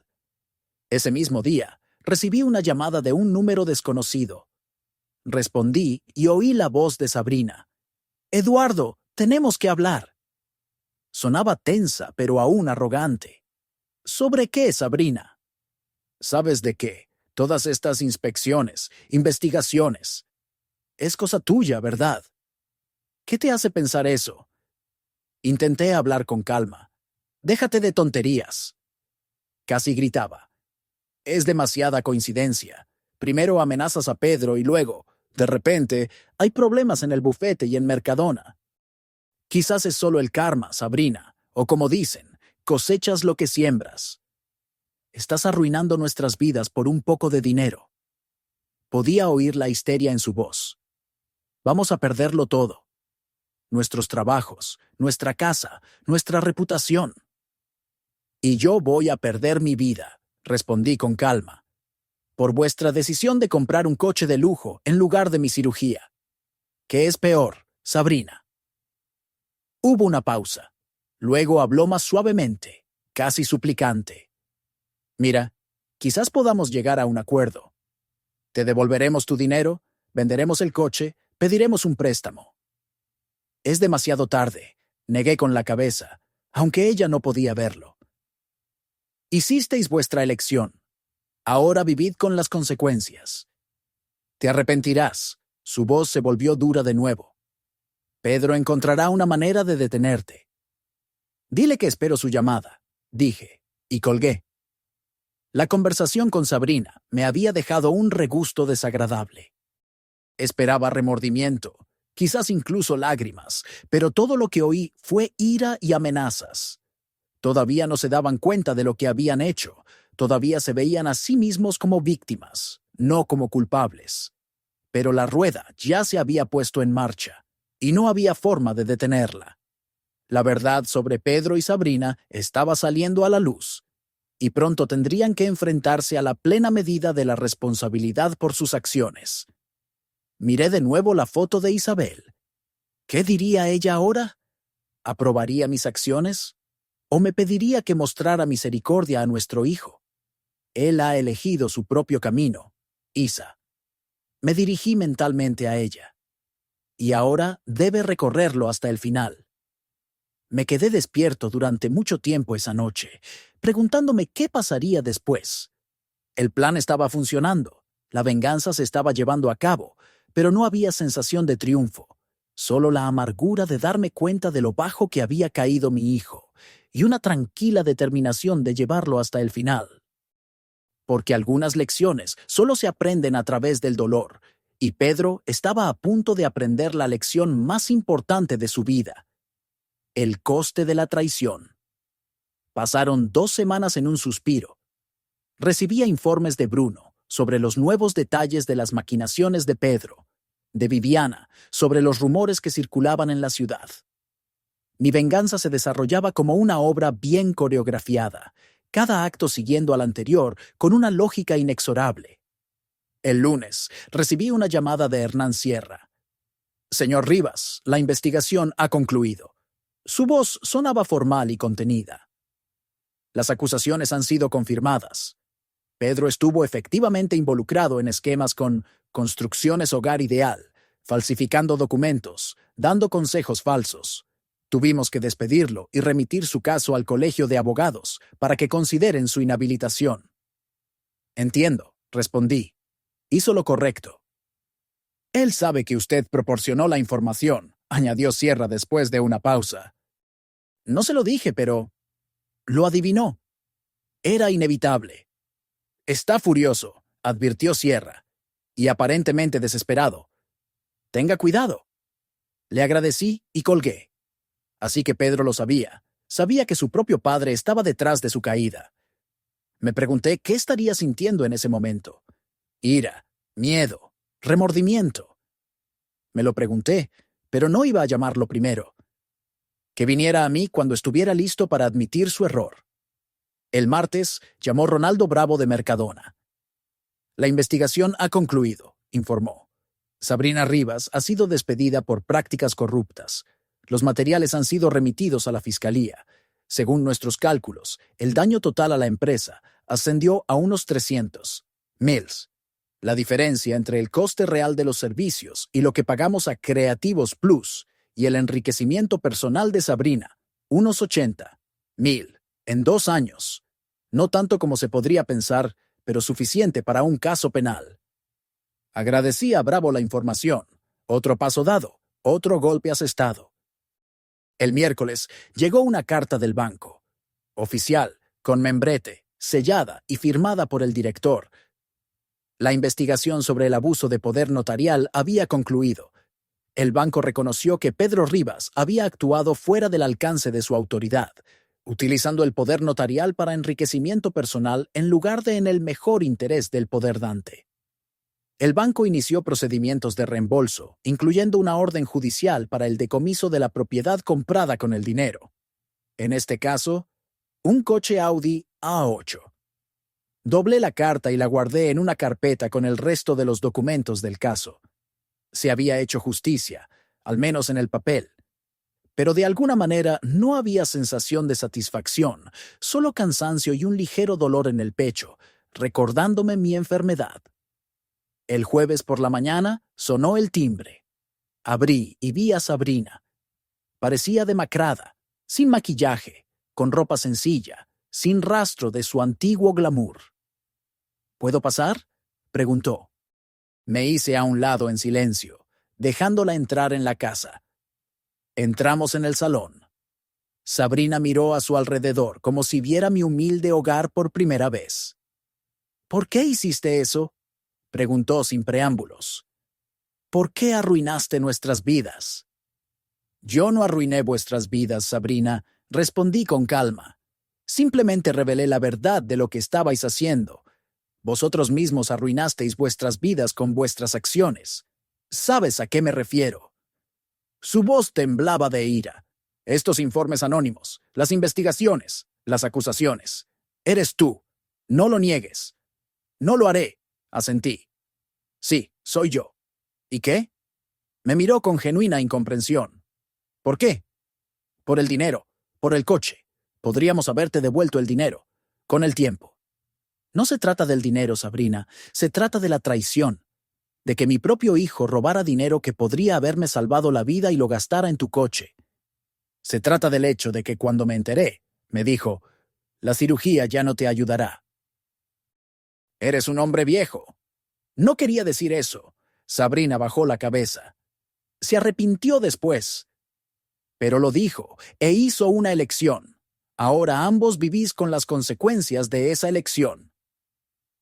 Ese mismo día, recibí una llamada de un número desconocido. Respondí y oí la voz de Sabrina. «Eduardo, tenemos que hablar». Sonaba tensa, pero aún arrogante. «¿Sobre qué, Sabrina?» «¿Sabes de qué? Todas estas inspecciones, investigaciones. Es cosa tuya, ¿verdad? ¿Qué te hace pensar eso?» Intenté hablar con calma. «Déjate de tonterías». Casi gritaba. «Es demasiada coincidencia. Primero amenazas a Pedro y luego, de repente, hay problemas en el bufete y en Mercadona. Quizás es solo el karma, Sabrina, o como dicen, cosechas lo que siembras. Estás arruinando nuestras vidas por un poco de dinero». Podía oír la histeria en su voz. «Vamos a perderlo todo. Nuestros trabajos, nuestra casa, nuestra reputación». «Y yo voy a perder mi vida», respondí con calma, «por vuestra decisión de comprar un coche de lujo en lugar de mi cirugía. ¿Qué es peor, Sabrina?» Hubo una pausa. Luego habló más suavemente, casi suplicante. «Mira, quizás podamos llegar a un acuerdo. Te devolveremos tu dinero, venderemos el coche, pediremos un préstamo». «Es demasiado tarde», negué con la cabeza, aunque ella no podía verlo. «Hicisteis vuestra elección. Ahora vivid con las consecuencias. Te arrepentirás». Su voz se volvió dura de nuevo. «Pedro encontrará una manera de detenerte». «Dile que espero su llamada», dije, y colgué. La conversación con Sabrina me había dejado un regusto desagradable. Esperaba remordimiento, quizás incluso lágrimas, pero todo lo que oí fue ira y amenazas. Todavía no se daban cuenta de lo que habían hecho, todavía se veían a sí mismos como víctimas, no como culpables. Pero la rueda ya se había puesto en marcha, y no había forma de detenerla. La verdad sobre Pedro y Sabrina estaba saliendo a la luz, y pronto tendrían que enfrentarse a la plena medida de la responsabilidad por sus acciones. Miré de nuevo la foto de Isabel. ¿Qué diría ella ahora? ¿Aprobaría mis acciones? ¿O me pediría que mostrara misericordia a nuestro hijo? Él ha elegido su propio camino, Isa. Me dirigí mentalmente a ella. Y ahora debe recorrerlo hasta el final. Me quedé despierto durante mucho tiempo esa noche, preguntándome qué pasaría después. El plan estaba funcionando, la venganza se estaba llevando a cabo, pero no había sensación de triunfo, solo la amargura de darme cuenta de lo bajo que había caído mi hijo, y una tranquila determinación de llevarlo hasta el final. Porque algunas lecciones solo se aprenden a través del dolor, y Pedro estaba a punto de aprender la lección más importante de su vida: el coste de la traición. Pasaron 2 semanas en un suspiro. Recibía informes de Bruno sobre los nuevos detalles de las maquinaciones de Pedro, de Viviana, sobre los rumores que circulaban en la ciudad. Mi venganza se desarrollaba como una obra bien coreografiada, cada acto siguiendo al anterior con una lógica inexorable. El lunes, recibí una llamada de Hernán Sierra. Señor Rivas, la investigación ha concluido. Su voz sonaba formal y contenida. Las acusaciones han sido confirmadas. Pedro estuvo efectivamente involucrado en esquemas con Construcciones Hogar Ideal, falsificando documentos, dando consejos falsos. Tuvimos que despedirlo y remitir su caso al Colegio de Abogados para que consideren su inhabilitación. Entiendo, respondí. Hizo lo correcto. Él sabe que usted proporcionó la información, añadió Sierra después de una pausa. No se lo dije, pero lo adivinó. Era inevitable. Está furioso, advirtió Sierra, y aparentemente desesperado. Tenga cuidado. Le agradecí y colgué. Así que Pedro lo sabía. Sabía que su propio padre estaba detrás de su caída. Me pregunté qué estaría sintiendo en ese momento. Ira, miedo, remordimiento. Me lo pregunté, pero no iba a llamarlo primero. Que viniera a mí cuando estuviera listo para admitir su error. El martes llamó Ronaldo Bravo de Mercadona. La investigación ha concluido, informó. Sabrina Rivas ha sido despedida por prácticas corruptas. Los materiales han sido remitidos a la Fiscalía. Según nuestros cálculos, el daño total a la empresa ascendió a unos 300.000. La diferencia entre el coste real de los servicios y lo que pagamos a Creativos Plus y el enriquecimiento personal de Sabrina, unos 80.000, en 2 años. No tanto como se podría pensar, pero suficiente para un caso penal. Agradecí a Bravo la información. Otro paso dado, otro golpe asestado. El miércoles llegó una carta del banco. Oficial, con membrete, sellada y firmada por el director. La investigación sobre el abuso de poder notarial había concluido. El banco reconoció que Pedro Rivas había actuado fuera del alcance de su autoridad, utilizando el poder notarial para enriquecimiento personal en lugar de en el mejor interés del poder dante. El banco inició procedimientos de reembolso, incluyendo una orden judicial para el decomiso de la propiedad comprada con el dinero. En este caso, un coche Audi A8. Doblé la carta y la guardé en una carpeta con el resto de los documentos del caso. Se había hecho justicia, al menos en el papel. Pero de alguna manera no había sensación de satisfacción, solo cansancio y un ligero dolor en el pecho, recordándome mi enfermedad. El jueves por la mañana sonó el timbre. Abrí y vi a Sabrina. Parecía demacrada, sin maquillaje, con ropa sencilla, sin rastro de su antiguo glamour. ¿Puedo pasar?, preguntó. Me hice a un lado en silencio, dejándola entrar en la casa. Entramos en el salón. Sabrina miró a su alrededor como si viera mi humilde hogar por primera vez. ¿Por qué hiciste eso?, preguntó sin preámbulos. ¿Por qué arruinaste nuestras vidas? Yo no arruiné vuestras vidas, Sabrina, respondí con calma. Simplemente revelé la verdad de lo que estabais haciendo. Vosotros mismos arruinasteis vuestras vidas con vuestras acciones. ¿Sabes a qué me refiero? Su voz temblaba de ira. Estos informes anónimos, las investigaciones, las acusaciones. Eres tú. No lo niegues. No lo haré, asentí. Sí, soy yo. ¿Y qué? Me miró con genuina incomprensión. ¿Por qué? Por el dinero, por el coche. Podríamos haberte devuelto el dinero, con el tiempo. No se trata del dinero, Sabrina, se trata de la traición, de que mi propio hijo robara dinero que podría haberme salvado la vida y lo gastara en tu coche. Se trata del hecho de que cuando me enteré, me dijo, la cirugía ya no te ayudará. Eres un hombre viejo. No quería decir eso. Sabrina bajó la cabeza. Se arrepintió después. Pero lo dijo, e hizo una elección. Ahora ambos vivís con las consecuencias de esa elección.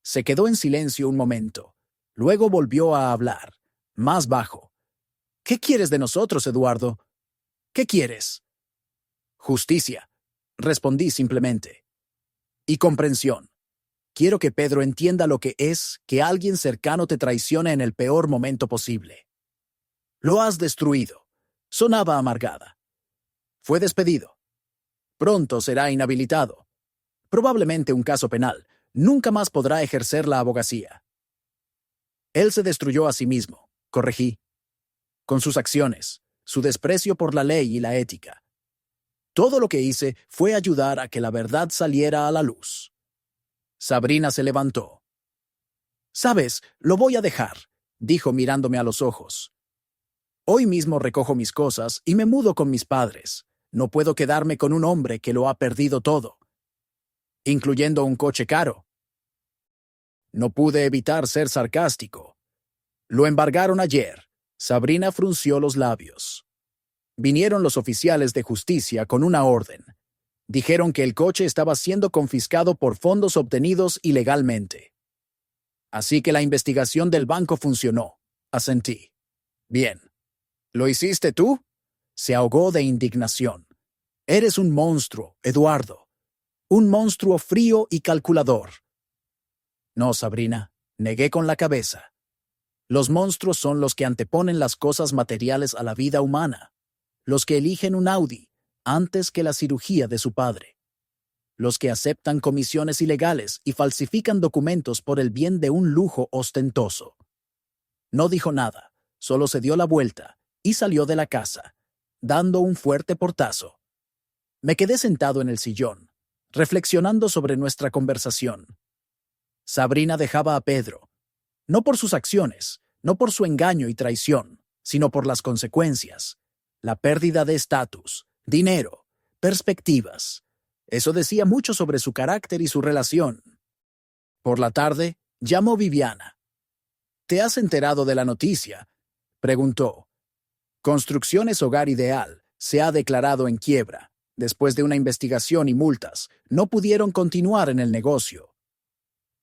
Se quedó en silencio un momento. Luego volvió a hablar, más bajo. ¿Qué quieres de nosotros, Eduardo? ¿Qué quieres? Justicia, respondí simplemente. Y comprensión. Quiero que Pedro entienda lo que es que alguien cercano te traicione en el peor momento posible. Lo has destruido. Sonaba amargada. Fue despedido. Pronto será inhabilitado. Probablemente un caso penal. Nunca más podrá ejercer la abogacía. Él se destruyó a sí mismo, corregí, con sus acciones, su desprecio por la ley y la ética. Todo lo que hice fue ayudar a que la verdad saliera a la luz. Sabrina se levantó. «Sabes, lo voy a dejar», dijo mirándome a los ojos. «Hoy mismo recojo mis cosas y me mudo con mis padres. No puedo quedarme con un hombre que lo ha perdido todo, incluyendo un coche caro». No pude evitar ser sarcástico. «Lo embargaron ayer». Sabrina frunció los labios. Vinieron los oficiales de justicia con una orden. Dijeron que el coche estaba siendo confiscado por fondos obtenidos ilegalmente. Así que la investigación del banco funcionó. Asentí. «Bien. ¿Lo hiciste tú?». Se ahogó de indignación. «Eres un monstruo, Eduardo. Un monstruo frío y calculador». «No, Sabrina», negué con la cabeza. «Los monstruos son los que anteponen las cosas materiales a la vida humana. Los que eligen un Audi antes que la cirugía de su padre. Los que aceptan comisiones ilegales y falsifican documentos por el bien de un lujo ostentoso». No dijo nada, solo se dio la vuelta y salió de la casa, dando un fuerte portazo. Me quedé sentado en el sillón, reflexionando sobre nuestra conversación. Sabrina dejaba a Pedro, no por sus acciones, no por su engaño y traición, sino por las consecuencias. La pérdida de estatus, dinero, perspectivas. Eso decía mucho sobre su carácter y su relación. Por la tarde, llamó Viviana. «¿Te has enterado de la noticia?», preguntó. «Construcciones Hogar Ideal se ha declarado en quiebra. Después de una investigación y multas, no pudieron continuar en el negocio».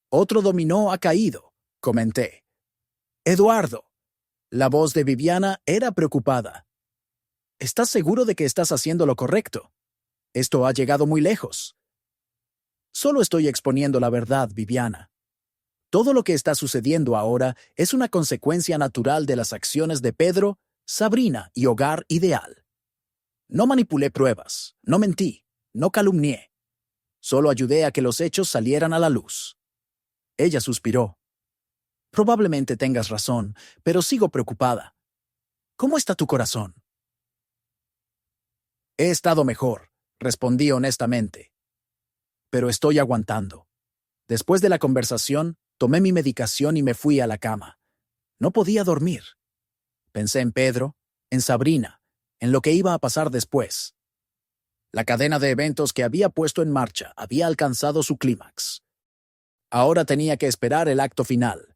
«Otro dominó ha caído», comenté. «Eduardo». La voz de Viviana era preocupada. «¿Estás seguro de que estás haciendo lo correcto? Esto ha llegado muy lejos». «Solo estoy exponiendo la verdad, Viviana. Todo lo que está sucediendo ahora es una consecuencia natural de las acciones de Pedro, Sabrina y Hogar Ideal. No manipulé pruebas, no mentí, no calumnié. Solo ayudé a que los hechos salieran a la luz». Ella suspiró. «Probablemente tengas razón, pero sigo preocupada. ¿Cómo está tu corazón?». «He estado mejor», respondí honestamente. «Pero estoy aguantando». Después de la conversación, tomé mi medicación y me fui a la cama. No podía dormir. Pensé en Pedro, en Sabrina, en lo que iba a pasar después. La cadena de eventos que había puesto en marcha había alcanzado su clímax. Ahora tenía que esperar el acto final.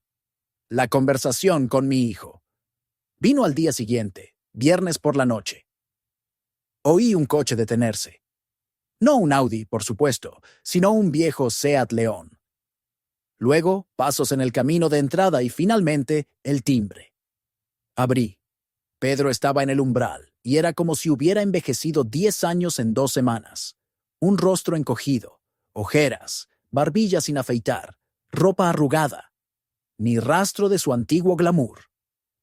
La conversación con mi hijo. Vino al día siguiente, viernes por la noche. Oí un coche detenerse. No un Audi, por supuesto, sino un viejo Seat León. Luego, pasos en el camino de entrada y finalmente, el timbre. Abrí. Pedro estaba en el umbral y era como si hubiera envejecido 10 años en 2 semanas. Un rostro encogido, ojeras, barbilla sin afeitar, ropa arrugada. Ni rastro de su antiguo glamour.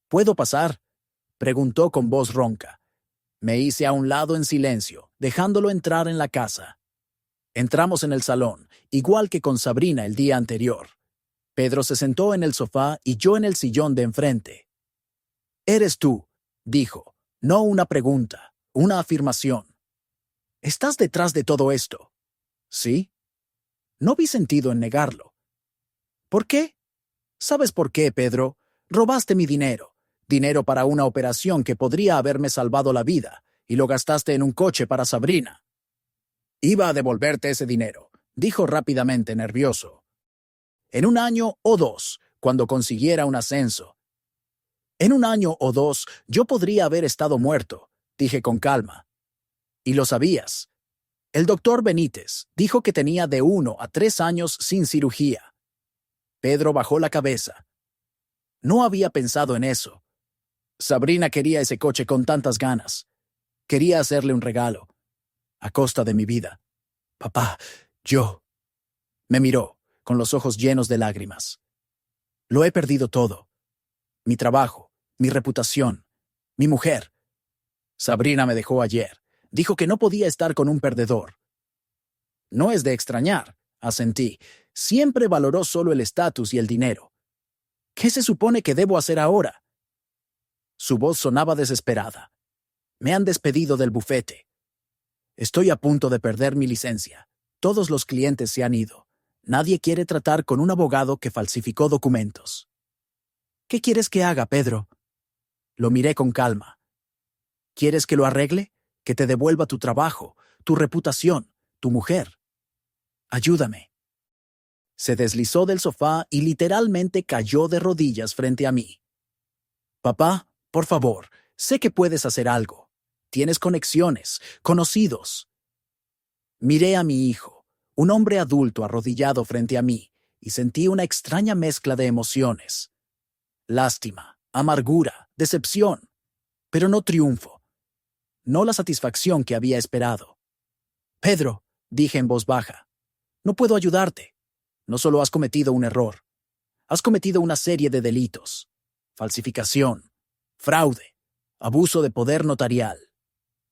«¿Puedo pasar?», preguntó con voz ronca. Me hice a un lado en silencio, dejándolo entrar en la casa. Entramos en el salón, igual que con Sabrina el día anterior. Pedro se sentó en el sofá y yo en el sillón de enfrente. «Eres tú», dijo, no una pregunta, una afirmación. «¿Estás detrás de todo esto?». «Sí». No vi sentido en negarlo. «¿Por qué?». «¿Sabes por qué, Pedro? Robaste mi dinero. Dinero para una operación que podría haberme salvado la vida, y lo gastaste en un coche para Sabrina». «Iba a devolverte ese dinero», dijo rápidamente, nervioso. «En 1 año o 2, cuando consiguiera un ascenso». «En 1 año o 2, yo podría haber estado muerto», dije con calma. «Y lo sabías. El doctor Benítez dijo que tenía de 1 a 3 años sin cirugía». Pedro bajó la cabeza. No había pensado en eso. Sabrina quería ese coche con tantas ganas. Quería hacerle un regalo, a costa de mi vida. «Papá, yo...». Me miró, con los ojos llenos de lágrimas. «Lo he perdido todo. Mi trabajo, mi reputación, mi mujer. Sabrina me dejó ayer. Dijo que no podía estar con un perdedor. No es de extrañar, asentí. Siempre valoró solo el estatus y el dinero. ¿Qué se supone que debo hacer ahora? Su voz sonaba desesperada. Me han despedido del bufete. Estoy a punto de perder mi licencia. Todos los clientes se han ido. Nadie quiere tratar con un abogado que falsificó documentos. ¿Qué quieres que haga, Pedro? Lo miré con calma. ¿Quieres que lo arregle? ¿Que te devuelva tu trabajo, tu reputación, tu mujer? Ayúdame. Se deslizó del sofá y literalmente cayó de rodillas frente a mí. Papá, por favor, sé que puedes hacer algo. Tienes conexiones, conocidos. Miré a mi hijo, un hombre adulto arrodillado frente a mí, y sentí una extraña mezcla de emociones. Lástima, amargura, decepción, pero no triunfo. No la satisfacción que había esperado. Pedro, dije en voz baja, no puedo ayudarte. No solo has cometido un error, has cometido una serie de delitos. Falsificación, fraude, abuso de poder notarial.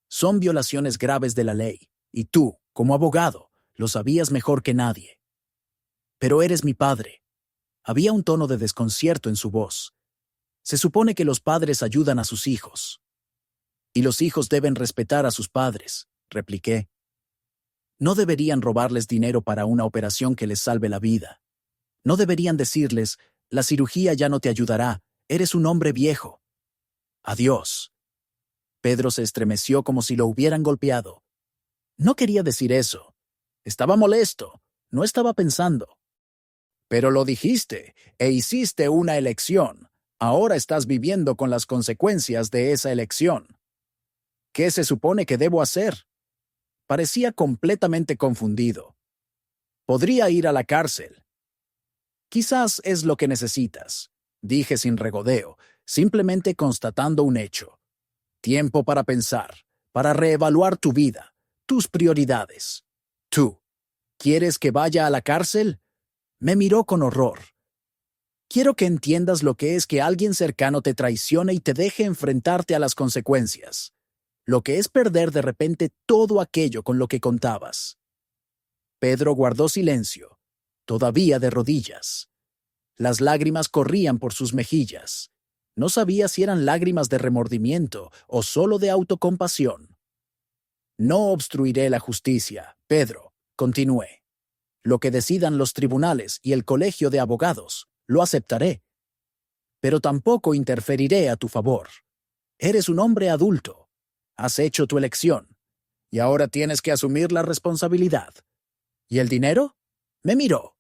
Son violaciones graves de la ley, y tú, como abogado, lo sabías mejor que nadie. Pero eres mi padre. Había un tono de desconcierto en su voz. Se supone que los padres ayudan a sus hijos. Y los hijos deben respetar a sus padres, repliqué. No deberían robarles dinero para una operación que les salve la vida. No deberían decirles, la cirugía ya no te ayudará, eres un hombre viejo. Adiós. Pedro se estremeció como si lo hubieran golpeado. No quería decir eso. Estaba molesto. No estaba pensando. Pero lo dijiste, e hiciste una elección. Ahora estás viviendo con las consecuencias de esa elección. ¿Qué se supone que debo hacer? Parecía completamente confundido. Podría ir a la cárcel. Quizás es lo que necesitas, dije sin regodeo, simplemente constatando un hecho. Tiempo para pensar, para reevaluar tu vida, tus prioridades. Tú, ¿quieres que vaya a la cárcel? Me miró con horror. Quiero que entiendas lo que es que alguien cercano te traicione y te deje enfrentarte a las consecuencias. Lo que es perder de repente todo aquello con lo que contabas. Pedro guardó silencio, todavía de rodillas. Las lágrimas corrían por sus mejillas. No sabía si eran lágrimas de remordimiento o solo de autocompasión. No obstruiré la justicia, Pedro, continué. Lo que decidan los tribunales y el colegio de abogados, lo aceptaré. Pero tampoco interferiré a tu favor. Eres un hombre adulto. Has hecho tu elección. Y ahora tienes que asumir la responsabilidad. ¿Y el dinero? Me miró.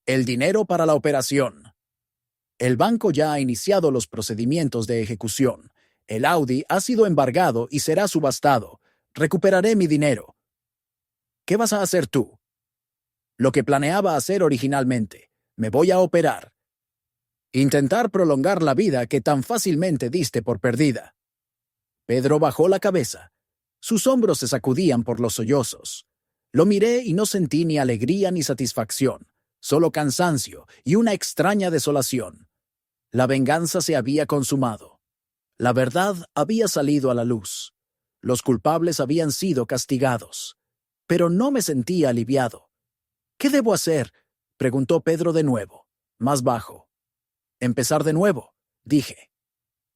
El dinero para la operación. El banco ya ha iniciado los procedimientos de ejecución. El Audi ha sido embargado y será subastado. Recuperaré mi dinero. ¿Qué vas a hacer tú? Lo que planeaba hacer originalmente. Me voy a operar. Intentar prolongar la vida que tan fácilmente diste por perdida. Pedro bajó la cabeza. Sus hombros se sacudían por los sollozos. Lo miré y no sentí ni alegría ni satisfacción, solo cansancio y una extraña desolación. La venganza se había consumado. La verdad había salido a la luz. Los culpables habían sido castigados. Pero no me sentía aliviado. ¿Qué debo hacer? Preguntó Pedro de nuevo, más bajo. Empezar de nuevo, dije.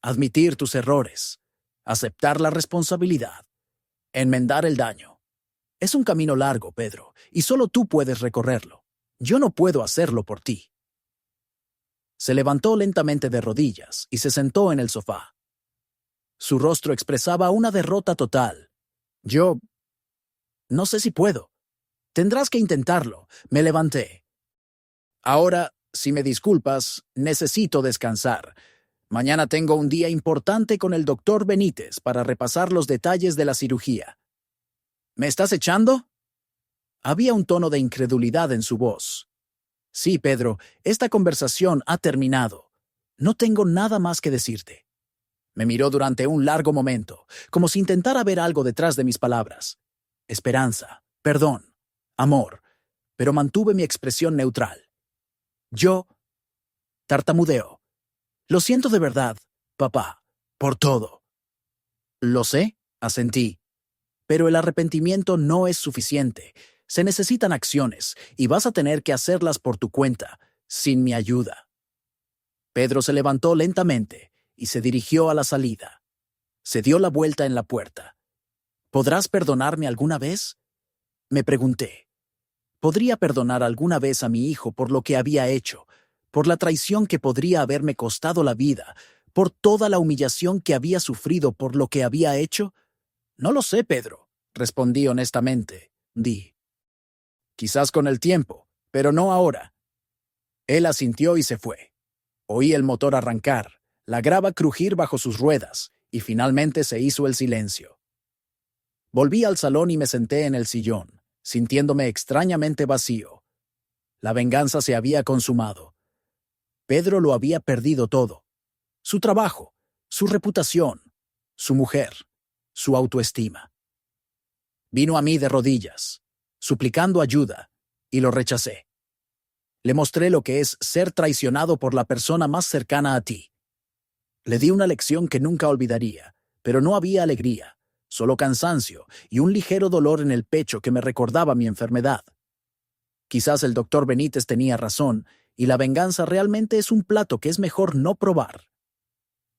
Admitir tus errores. Aceptar la responsabilidad. Enmendar el daño. Es un camino largo, Pedro, y solo tú puedes recorrerlo. Yo no puedo hacerlo por ti. Se levantó lentamente de rodillas y se sentó en el sofá. Su rostro expresaba una derrota total. Yo... no sé si puedo. Tendrás que intentarlo. Me levanté. Ahora, si me disculpas, necesito descansar. Mañana tengo un día importante con el doctor Benítez para repasar los detalles de la cirugía. ¿Me estás echando? Había un tono de incredulidad en su voz. Sí, Pedro, esta conversación ha terminado. No tengo nada más que decirte. Me miró durante un largo momento, como si intentara ver algo detrás de mis palabras. Esperanza, perdón, amor, pero mantuve mi expresión neutral. Yo tartamudeó. Lo siento de verdad, papá, por todo. Lo sé, asentí. Pero el arrepentimiento no es suficiente. Se necesitan acciones, y vas a tener que hacerlas por tu cuenta, sin mi ayuda. Pedro se levantó lentamente y se dirigió a la salida. Se dio la vuelta en la puerta. ¿Podrás perdonarme alguna vez? Me pregunté. ¿Podría perdonar alguna vez a mi hijo por lo que había hecho, por la traición que podría haberme costado la vida, por toda la humillación que había sufrido por lo que había hecho? No lo sé, Pedro, respondí honestamente. Quizás con el tiempo, pero no ahora. Él asintió y se fue. Oí el motor arrancar, la grava crujir bajo sus ruedas, y finalmente se hizo el silencio. Volví al salón y me senté en el sillón, sintiéndome extrañamente vacío. La venganza se había consumado. Pedro lo había perdido todo. Su trabajo, su reputación, su mujer, su autoestima. Vino a mí de rodillas, suplicando ayuda, y lo rechacé. Le mostré lo que es ser traicionado por la persona más cercana a ti. Le di una lección que nunca olvidaría, pero no había alegría, solo cansancio y un ligero dolor en el pecho que me recordaba mi enfermedad. Quizás el doctor Benítez tenía razón, y la venganza realmente es un plato que es mejor no probar.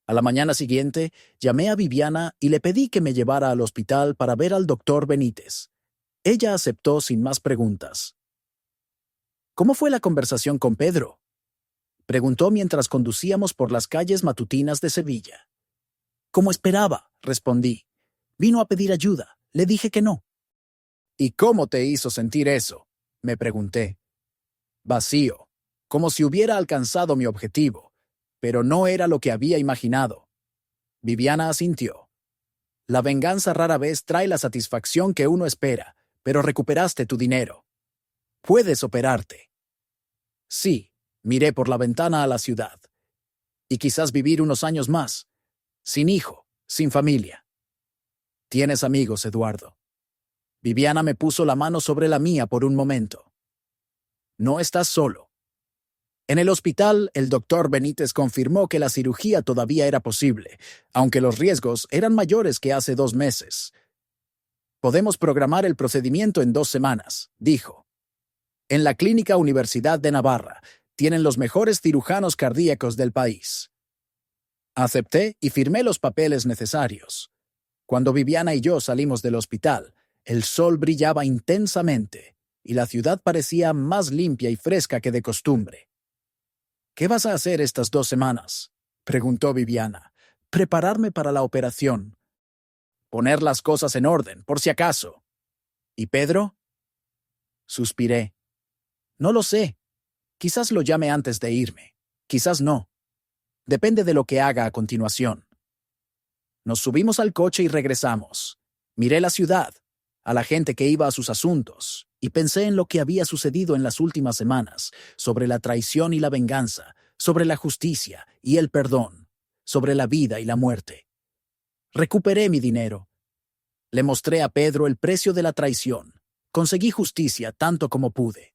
A la mañana siguiente, llamé a Viviana y le pedí que me llevara al hospital para ver al doctor Benítez. Ella aceptó sin más preguntas. ¿Cómo fue la conversación con Pedro?, preguntó mientras conducíamos por las calles matutinas de Sevilla. Como esperaba, respondí. Vino a pedir ayuda. Le dije que no. ¿Y cómo te hizo sentir eso?, me pregunté. Vacío, como si hubiera alcanzado mi objetivo, pero no era lo que había imaginado. Viviana asintió. La venganza rara vez trae la satisfacción que uno espera, pero recuperaste tu dinero. Puedes operarte. Sí, miré por la ventana a la ciudad. Y quizás vivir unos años más, sin hijo, sin familia. Tienes amigos, Eduardo. Viviana me puso la mano sobre la mía por un momento. No estás solo. En el hospital, el doctor Benítez confirmó que la cirugía todavía era posible, aunque los riesgos eran mayores que hace 2 meses. Podemos programar el procedimiento en 2 semanas, dijo. En la Clínica Universidad de Navarra tienen los mejores cirujanos cardíacos del país. Acepté y firmé los papeles necesarios. Cuando Viviana y yo salimos del hospital, el sol brillaba intensamente y la ciudad parecía más limpia y fresca que de costumbre. ¿Qué vas a hacer estas 2 semanas?, preguntó Viviana. Prepararme para la operación. Poner las cosas en orden, por si acaso. ¿Y Pedro? Suspiré. No lo sé. Quizás lo llame antes de irme. Quizás no. Depende de lo que haga a continuación. Nos subimos al coche y regresamos. Miré la ciudad, a la gente que iba a sus asuntos, y pensé en lo que había sucedido en las últimas semanas, sobre la traición y la venganza, sobre la justicia y el perdón, sobre la vida y la muerte. Recuperé mi dinero. Le mostré a Pedro el precio de la traición. Conseguí justicia tanto como pude.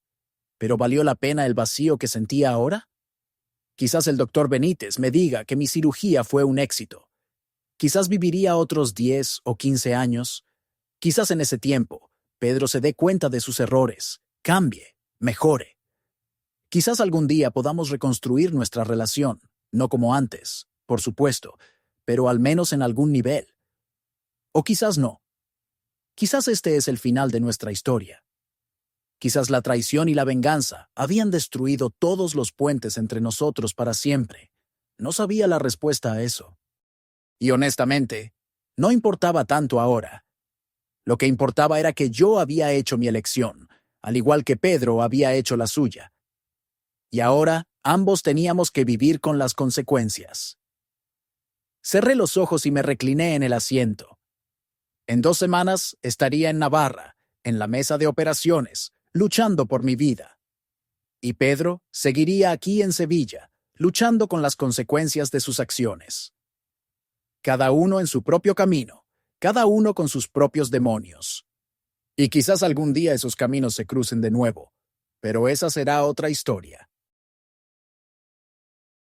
¿Pero valió la pena el vacío que sentía ahora? Quizás el doctor Benítez me diga que mi cirugía fue un éxito. Quizás viviría otros 10 o 15 años. Quizás en ese tiempo, Pedro se dé cuenta de sus errores, cambie, mejore. Quizás algún día podamos reconstruir nuestra relación, no como antes, por supuesto, pero al menos en algún nivel. O quizás no. Quizás este es el final de nuestra historia. Quizás la traición y la venganza habían destruido todos los puentes entre nosotros para siempre. No sabía la respuesta a eso. Y honestamente, no importaba tanto ahora. Lo que importaba era que yo había hecho mi elección, al igual que Pedro había hecho la suya. Y ahora ambos teníamos que vivir con las consecuencias. Cerré los ojos y me recliné en el asiento. En 2 semanas estaría en Navarra, en la mesa de operaciones, luchando por mi vida. Y Pedro seguiría aquí en Sevilla, luchando con las consecuencias de sus acciones. Cada uno en su propio camino, cada uno con sus propios demonios. Y quizás algún día esos caminos se crucen de nuevo, pero esa será otra historia.